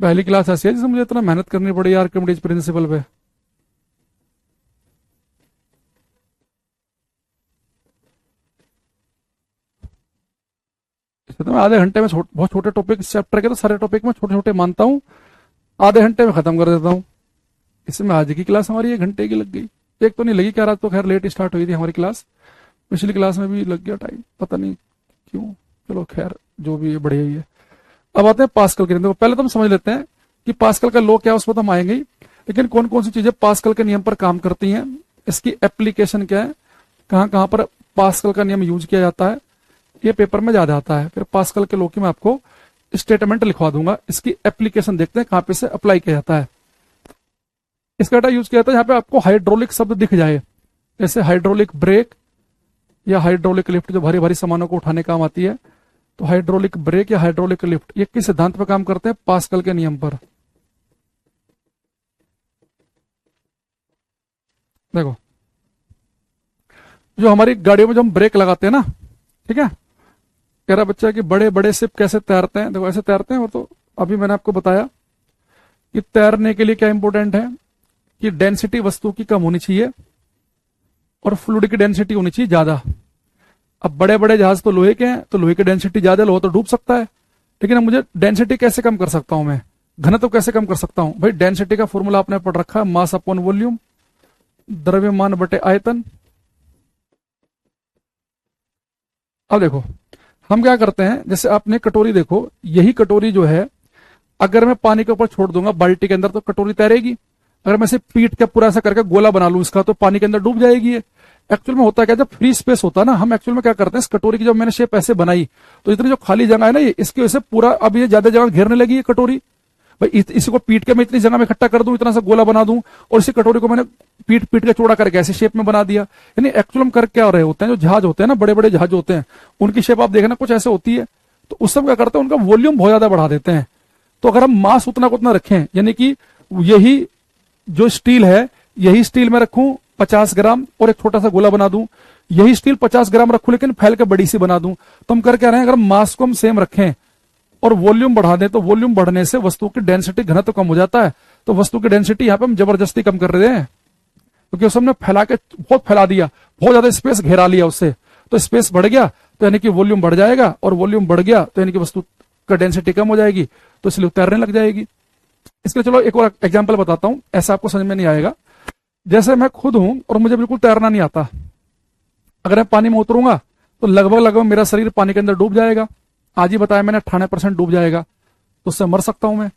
पहली क्लास ऐसी है जिसमें मुझे इतना मेहनत करनी पड़ी आर्किमिडीज प्रिंसिपल पे। वैसे तो मैं आधे घंटे में बहुत छोटे टॉपिक चैप्टर के, तो सारे टॉपिक में छोटे छोटे मानता हूँ, आधे घंटे में खत्म कर देता हूँ। इसमें आज की क्लास हमारी 1 घंटे की लग गई। एक तो नहीं लगी, क्या रात तो खैर लेट स्टार्ट हुई थी हमारी क्लास, पिछली क्लास में भी लग गया टाइम, पता नहीं क्यों। चलो खैर जो भी है बढ़िया ही है। अब आते हैं पास्कल के नियम। तो पहले तो हम समझ लेते हैं कि पास्कल का लॉ क्या है, उस पर तो हम आएंगे ही, लेकिन कौन कौन सी चीजें पास्कल के नियम पर काम करती हैं, इसकी एप्लीकेशन क्या है, कहां कहां पर पास्कल का नियम यूज किया जाता है, ये पेपर में ज्यादा आता है। फिर पास्कल के लॉ की मैं आपको स्टेटमेंट लिखवा दूंगा, इसकी एप्लीकेशन देखते हैं कहां पे से अप्लाई किया जाता है। इसका डाटा यूज किया जाता है जहां पे आपको हाइड्रोलिक शब्द दिख जाए, जैसे हाइड्रोलिक ब्रेक या हाइड्रोलिक लिफ्ट, जो भारी भारी सामानों को उठाने काम आती है। तो हाइड्रोलिक ब्रेक या हाइड्रोलिक लिफ्ट ये किस सिद्धांत पर काम करते हैं, पास्कल के नियम पर। देखो जो हमारी गाड़ियों में जो हम ब्रेक लगाते हैं ना, ठीक है, कह रहा बच्चा कि बड़े बड़े शिप कैसे तैरते हैं, देखो ऐसे तैरते हैं। वो तो अभी मैंने आपको बताया कि तैरने के लिए क्या इंपॉर्टेंट है कि डेंसिटी वस्तु की कम होनी चाहिए और फ्लूइड की डेंसिटी होनी चाहिए ज्यादा। अब बड़े बड़े जहाज तो लोहे के हैं, तो लोहे की डेंसिटी ज्यादा, लोहा तो डूब सकता है, लेकिन अब मुझे डेंसिटी कैसे कम कर सकता हूं, मैं घनत्व तो कैसे कम कर सकता हूं भाई। डेंसिटी का फॉर्मूला आपने पढ़ रखा है, मास अपॉन वॉल्यूम, द्रव्यमान बटे आयतन। अब देखो हम क्या करते हैं, जैसे आपने कटोरी देखो, यही कटोरी जो है अगर मैं पानी के ऊपर छोड़ दूंगा बाल्टी के अंदर तो कटोरी तैरेगी। अगर मैं इसे पीट के पूरा ऐसा करके गोला बना लूं इसका, तो पानी के अंदर डूब जाएगी ये। एक्चुअल में होता है क्या, जब फ्री स्पेस होता है ना, हम एक्चुअल में क्या करते हैं, इस कटोरी की जब मैंने शेप ऐसे बनाई तो इतनी जो खाली जगह है ना, ये इसकी वजह से पूरा अब ये ज्यादा जगह घेरने लगी है कटोरी। भाई इसी को पीट के मैं इतनी जगह में इकट्ठा कर दूं, इतना सा गोला बना दूं, और इसी कटोरी को मैंने पीट पीट के चौड़ा करके ऐसे शेप में बना दिया। यानी एक्चुअल में कर क्या रहे होते हैं, जो जहाज होते हैं ना, बड़े बड़े जहाज होते हैं, उनकी शेप आप देखना कुछ ऐसे होती है। तो उस समय क्या करते हैं, उनका वॉल्यूम बहुत ज्यादा बढ़ा देते हैं। तो अगर हम मास उतना को उतना रखें, यानी कि यही जो स्टील है, यही स्टील में रखूं 50 ग्राम और एक छोटा सा गोला बना दूं, यही स्टील 50 ग्राम रखूं लेकिन फैल के बड़ी सी बना दूं, तो हम कर क्या रहे हैं, अगर मास को हम सेम रखें और वॉल्यूम बढ़ा दें, तो वॉल्यूम बढ़ने से वस्तु की डेंसिटी घनत्व कम हो जाता है। तो वस्तु की डेंसिटी यहां पे हम जबरदस्ती कम कर रहे हैं, क्योंकि उसे हमने फैला के बहुत फैला दिया, बहुत ज्यादा स्पेस घेरा लिया उससे, तो स्पेस बढ़ गया तो यानी कि वॉल्यूम बढ़ जाएगा, और वॉल्यूम बढ़ गया तो यानी कि वस्तु का डेंसिटी कम हो जाएगी, तो इसलिए तैरने लग जाएगी। इसके चलो एक और एग्जाम्पल बताता हूं, ऐसा आपको समझ में नहीं आएगा। जैसे मैं खुद हूं और मुझे बिल्कुल तैरना नहीं आता, अगर मैं पानी में उतरूंगा तो लगभग लगभग मेरा शरीर पानी के अंदर डूब जाएगा। आज ही बताया मैंने 98% डूब जाएगा, तो उससे मर सकता हूं मैं।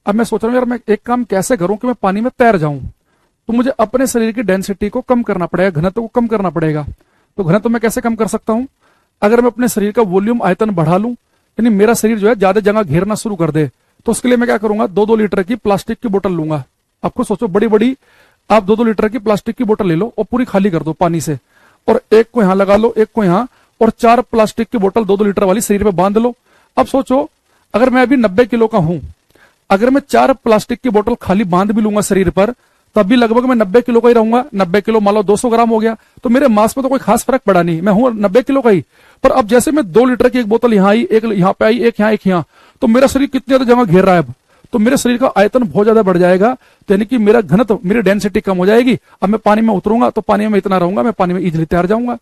अब मैं सोच रहा हूं यार मैं एक काम कैसे करूं कि मैं पानी में तैर जाऊं, तो मुझे अपने शरीर की डेंसिटी को कम करना पड़ेगा, घनत्व को कम करना पड़ेगा। तो घनत्व मैं कैसे कम कर सकता हूं, अगर मैं अपने शरीर का वॉल्यूम आयतन बढ़ा लूं, यानी मेरा शरीर जो है ज्यादा जगह घेरना शुरू कर दे, तो उसके लिए मैं क्या करूंगा, 2-2 लीटर की प्लास्टिक की बोतल लूंगा। आपको सोचो बड़ी बड़ी आप 2-2 लीटर की प्लास्टिक की बोतल ले लो और पूरी खाली कर दो पानी से, और एक को यहां लगा लो, एक को यहां, और 4 प्लास्टिक की बोतल 2-2 लीटर वाली शरीर पे बांध लो। अब सोचो अगर मैं अभी 90 किलो का हूं, अगर मैं 4 प्लास्टिक की बोतल खाली बांध भी लूंगा शरीर पर, तब भी लगभग मैं 90 किलो का ही रहूंगा। 90 किलो मान लो 200 ग्राम हो गया, तो मेरे मास में तो कोई खास फर्क पड़ा नहीं, मैं हूं 90 किलो का ही। पर अब जैसे मैं 2 लीटर की एक बोतल यहां आई, एक यहां पे आई, एक यहां, एक यहां, तो मेरा शरीर कितनी ज्यादा जगह घेर रहा है अब, तो मेरे शरीर का आयतन बहुत ज्यादा बढ़ जाएगा, तो यानी कि मेरा घनत्व, मेरी डेंसिटी कम हो जाएगी। अब मैं पानी में उतरूंगा तो पानी में इतना रहूंगा, मैं पानी में इजिली तैर जाऊंगा।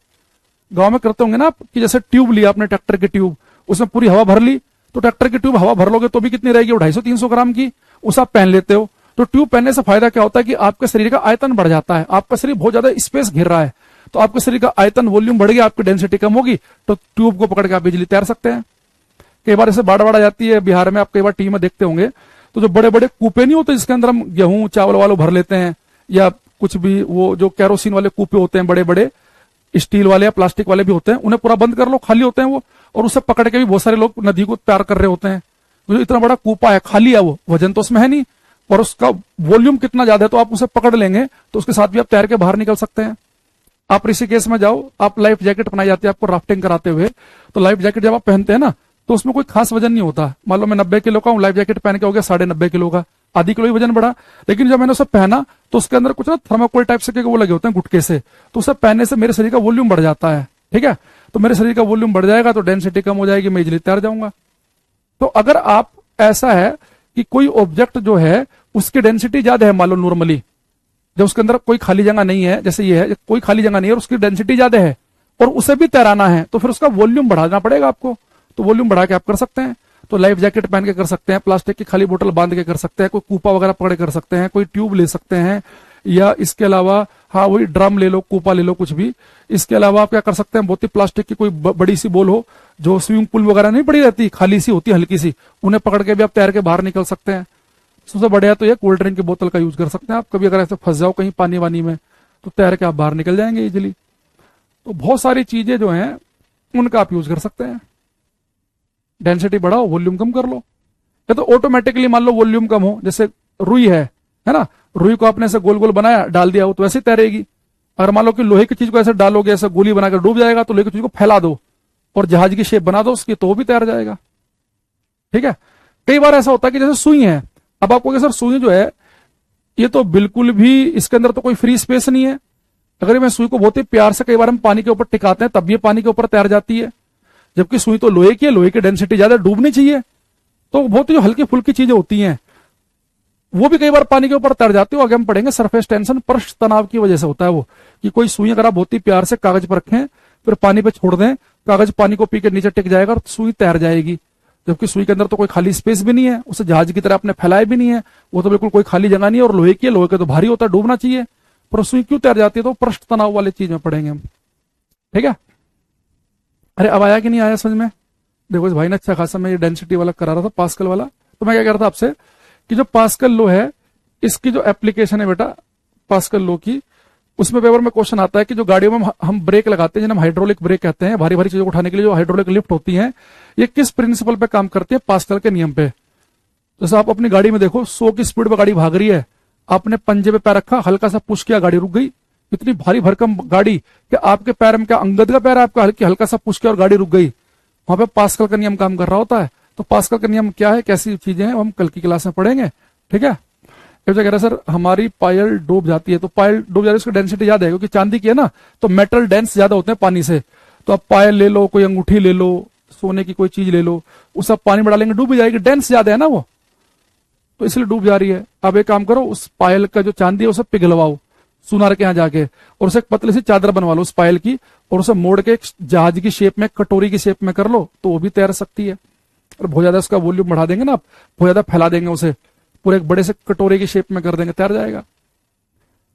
गांव में करते होंगे ना आप, कि जैसे ट्यूब लिया आपने, ट्रैक्टर की ट्यूब, उसमें पूरी हवा भर ली, तो ट्रैक्टर की ट्यूब हवा भर लोगे तो भी कितनी रहेगी, 250-300 ग्राम की, उसे आप पहन लेते हो। तो ट्यूब पहनने से फायदा क्या होता है कि आपके शरीर का आयतन बढ़ जाता है, आपका शरीर बहुत ज्यादा स्पेस घेर रहा है, तो आपके शरीर का आयतन वॉल्यूम बढ़ गया, आपकी डेंसिटी कम होगी, तो ट्यूब को पकड़ के आप इजिली तैर सकते हैं। कई बार ऐसे बाढ़ आ जाती है बिहार में, आप कई बार टीवी में देखते होंगे, तो जो बड़े बड़े कूपे नहीं होते जिसके अंदर हम गेहूं चावल वालों भर लेते हैं, या कुछ भी वो जो कैरोसिन वाले कूपे होते हैं, बड़े बड़े स्टील वाले या प्लास्टिक वाले भी होते हैं, उन्हें पूरा बंद कर लो, खाली होते हैं वो, और उसे पकड़ के भी बहुत सारे लोग नदी को पार कर रहे होते हैं। जो इतना बड़ा कूपा है, खाली है, वो वजन तो उसमें है नहीं, और उसका वॉल्यूम कितना ज्यादा है, तो आप उसे पकड़ लेंगे तो उसके साथ भी आप तैर के बाहर निकल सकते हैं। आप ऋषिकेश में जाओ, आप लाइफ जैकेट पहनाई जाती है आपको राफ्टिंग कराते हुए, तो लाइफ जैकेट जब आप पहनते हैं ना, तो उसमें कोई खास वजन नहीं होता। मान लो मैं 90 किलो का हूं, लाइफ जैकेट पहन के हो गया 90.5 किलो का, आधी किलो ही वजन बढ़ा। लेकिन जब मैंने उसे पहना तो उसके अंदर कुछ ना थर्माकोल टाइप से वो लगे होते हैं गुटके से, तो उसे पहनने से मेरे शरीर का वॉल्यूम बढ़ जाता है। ठीक है, तो मेरे शरीर का वॉल्यूम बढ़ जाएगा तो डेंसिटी कम हो जाएगी, मैं इजिली तैर जाऊंगा। तो अगर आप ऐसा है कि कोई ऑब्जेक्ट जो है उसकी डेंसिटी ज्यादा है, मान लो नॉर्मली जब उसके अंदर कोई खाली जगह नहीं है, जैसे ये है, कोई खाली जगह नहीं है और उसकी डेंसिटी ज्यादा है और उसे भी तैराना है, तो फिर उसका वॉल्यूम बढ़ाना पड़ेगा आपको। तो वॉल्यूम बढ़ा के आप कर सकते हैं। तो लाइफ जैकेट पहन के कर सकते हैं, प्लास्टिक की खाली बोतल बांध के कर सकते हैं, कोई कूपा वगैरह पकड़ कर सकते हैं, कोई ट्यूब ले सकते हैं, या इसके अलावा हाँ वही ड्रम ले लो, कूपा ले लो, कुछ भी। इसके अलावा आप क्या कर सकते हैं, बहुत ही प्लास्टिक की कोई बड़ी सी बोल हो, जो स्विमिंग पूल वगैरह नहीं पड़ी रहती, खाली सी होती है हल्की सी, उन्हें पकड़ के भी आप तैर के बाहर निकल सकते हैं। सबसे बढ़िया तो ये कोल्ड ड्रिंक की बोतल का यूज कर सकते हैं आप। कभी अगर ऐसे फंस जाओ कहीं पानी वानी में तो तैर के आप बाहर निकल जाएंगे इजिली। तो बहुत सारी चीजें जो हैं उनका आप यूज कर सकते हैं। डेंसिटी बढ़ाओ, वॉल्यूम कम कर लो, या तो ऑटोमेटिकली मान लो वॉल्यूम कम हो, जैसे रुई है ना, रुई को आपने ऐसे गोल गोल बनाया, डाल दिया, वो तो वैसे ही तैरेगी। अगर मान लो कि लोहे की चीज को ऐसे डालोगे, ऐसे गोली बनाकर डूब जाएगा, तो लोहे की चीज को फैला दो और जहाज की शेप बना दो उसकी, तो वो भी तैर जाएगा। ठीक है। कई बार ऐसा होता है कि जैसे सुई है, अब आपको सर सुई जो है ये तो बिल्कुल भी इसके अंदर तो कोई फ्री स्पेस नहीं है। अगर मैं सुई को बहुत ही प्यार से कई बार हम पानी के ऊपर टिकाते हैं तब ये पानी के ऊपर तैर जाती है, जबकि सुई तो लोहे की है, लोहे की डेंसिटी ज्यादा, डूबनी चाहिए। तो बहुत ही जो हल्की फुल्की चीजें होती हैं वो भी कई बार पानी के ऊपर तैर जाती है। आगे हम पढ़ेंगे सरफेस टेंशन, पृष्ठ तनाव की वजह से होता है वो, कि कोई सुई अगर आप बहुत ही प्यार से कागज पर रखें फिर पानी पे छोड़ दें, कागज पानी को पी के नीचे टिक जाएगा और सुई तैर जाएगी, जबकि सुई के अंदर तो कोई खाली स्पेस भी नहीं है, उसे जहाज की तरह आपने फैलाया भी नहीं है, वो तो बिल्कुल कोई खाली जगह नहीं है, और लोहे की है, लोहे के तो भारी होता है, डूबना चाहिए, पर सुई क्यों तैर जाती है, तो पृष्ठ तनाव वाली चीज में पढ़ेंगे हम। ठीक है। अरे अब आया कि नहीं आया समझ में? देखो इस भाई ने अच्छा खासा मैं ये डेंसिटी वाला करा रहा था, पास्कल वाला। तो मैं क्या कह रहा था आपसे कि जो पास्कल लो है इसकी जो एप्लीकेशन है बेटा पास्कल लो की, उसमें पेपर में क्वेश्चन आता है कि जो गाड़ियों में हम ब्रेक लगाते हैं, जिन्हें हम हाइड्रोलिक ब्रेक कहते हैं, भारी भारी चीजों को उठाने के लिए जो हाइड्रोलिक लिफ्ट होती है, ये किस प्रिंसिपल पे काम करती है? पास्कल के नियम पे। जैसे आप अपनी गाड़ी में देखो 100 की स्पीड पे गाड़ी भाग रही है, आपने पंजे पे पैर रखा, हल्का सा पुश किया, गाड़ी रुक गई। इतनी भारी भरकम गाड़ी कि आपके पैर में क्या अंगद का पैर है आपका, हल्का सा पुश किया और गाड़ी रुक गई, वहां पे पास्कल का नियम काम कर रहा होता है। तो पास्कल का नियम क्या है, कैसी चीजें हैं, वो हम कल की क्लास में पढ़ेंगे। ठीक है। कह रहा है सर हमारी पायल डूब जाती है, तो पायल डूब जाती है उसकी डेंसिटी ज्यादा है, क्योंकि चांदी की है ना, तो मेटल डेंस ज्यादा होते हैं पानी से। तो आप पायल ले लो, कोई अंगूठी ले लो, सोने की कोई चीज ले लो, उस आप पानी में डालेंगे डूब जाएगी, डेंस ज्यादा है ना वो, तो इसलिए डूब जा रही है। अब एक काम करो, उस पायल का जो चांदी है उसे पिघलवाओ सुनार के यहाँ जाके, और उसे एक पतली सी चादर बनवा लो उस पायल की, और उसे मोड़ के एक जहाज की शेप में, कटोरी की शेप में कर लो, तो वो भी तैर सकती है। और बहुत ज्यादा उसका वॉल्यूम बढ़ा देंगे ना आप, बहुत ज्यादा फैला देंगे उसे, पूरे एक बड़े से कटोरे की शेप में कर देंगे, तैर जाएगा।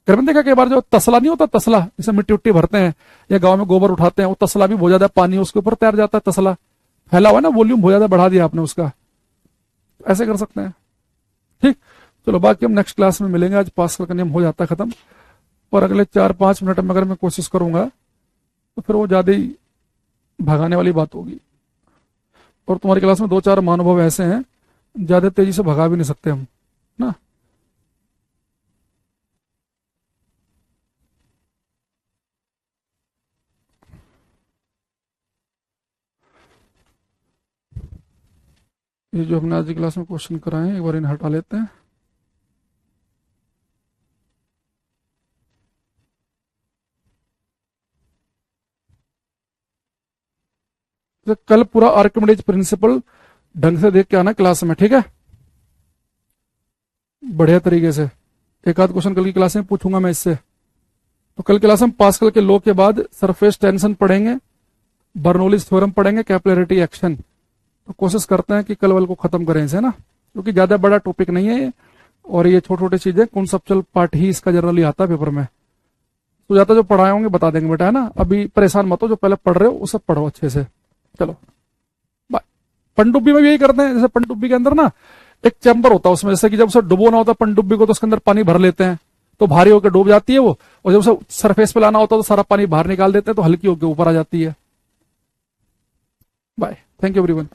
घर में देखा कई बार जो तसला नहीं होता, तसला जिसे मिट्टी उट्टी भरते हैं या गांव में गोबर उठाते हैं, वो तसला भी बहुत ज्यादा पानी उसके ऊपर तैर जाता है, तसला फैला हुआ ना, वॉल्यूम बहुत ज्यादा बढ़ा दिया आपने उसका, ऐसे कर सकते हैं। ठीक, चलो बाकी हम नेक्स्ट क्लास में मिलेंगे। आज पास्कल का नियम हो जाता है खत्म, और अगले 4-5 मिनट में अगर मैं कोशिश करूंगा तो फिर वो ज्यादा ही भगाने वाली बात होगी, और तुम्हारी क्लास में 2-4 महानुभव ऐसे हैं ज्यादा तेजी से भगा भी नहीं सकते हम ना। ये जो हमने आज की क्लास में क्वेश्चन कराए हैं एक बार इन्हें हटा लेते हैं। तो कल पूरा आर्किमिडीज प्रिंसिपल ढंग से देख के आना क्लास में, ठीक है, बढ़िया तरीके से। एक आध क्वेश्चन कल की क्लास में पूछूंगा मैं इससे। तो कल क्लास में पास्कल के लॉ के बाद सरफेस टेंशन पढ़ेंगे, बर्नौलीज थ्योरम पढ़ेंगे, कैपिलरिटी एक्शन। तो कोशिश करते हैं कि कल वाल को खत्म करें इसे ना, क्योंकि ज्यादा बड़ा टॉपिक नहीं है ये, और ये छोटे छोटे चीजें कॉन्सेप्चुअल पार्ट ही इसका जनरली आता है पेपर में। तो ज्यादा जो पढ़ाए होंगे बता देंगे बेटा, है ना। अभी परेशान मत हो, जो पहले पढ़ रहे हो उसे पढ़ो अच्छे से। चलो बाय। पनडुब्बी में भी यही करते हैं, जैसे पनडुब्बी के अंदर ना एक चैम्बर होता है उसमें, जैसे कि जब उसे डुबोना होता है पनडुब्बी को, तो उसके अंदर पानी भर लेते हैं, तो भारी होकर डूब जाती है वो, और जब उसे सरफेस पे लाना होता है तो सारा पानी बाहर निकाल देते हैं, तो हल्की होकर ऊपर आ जाती है। Bye, thank you everyone.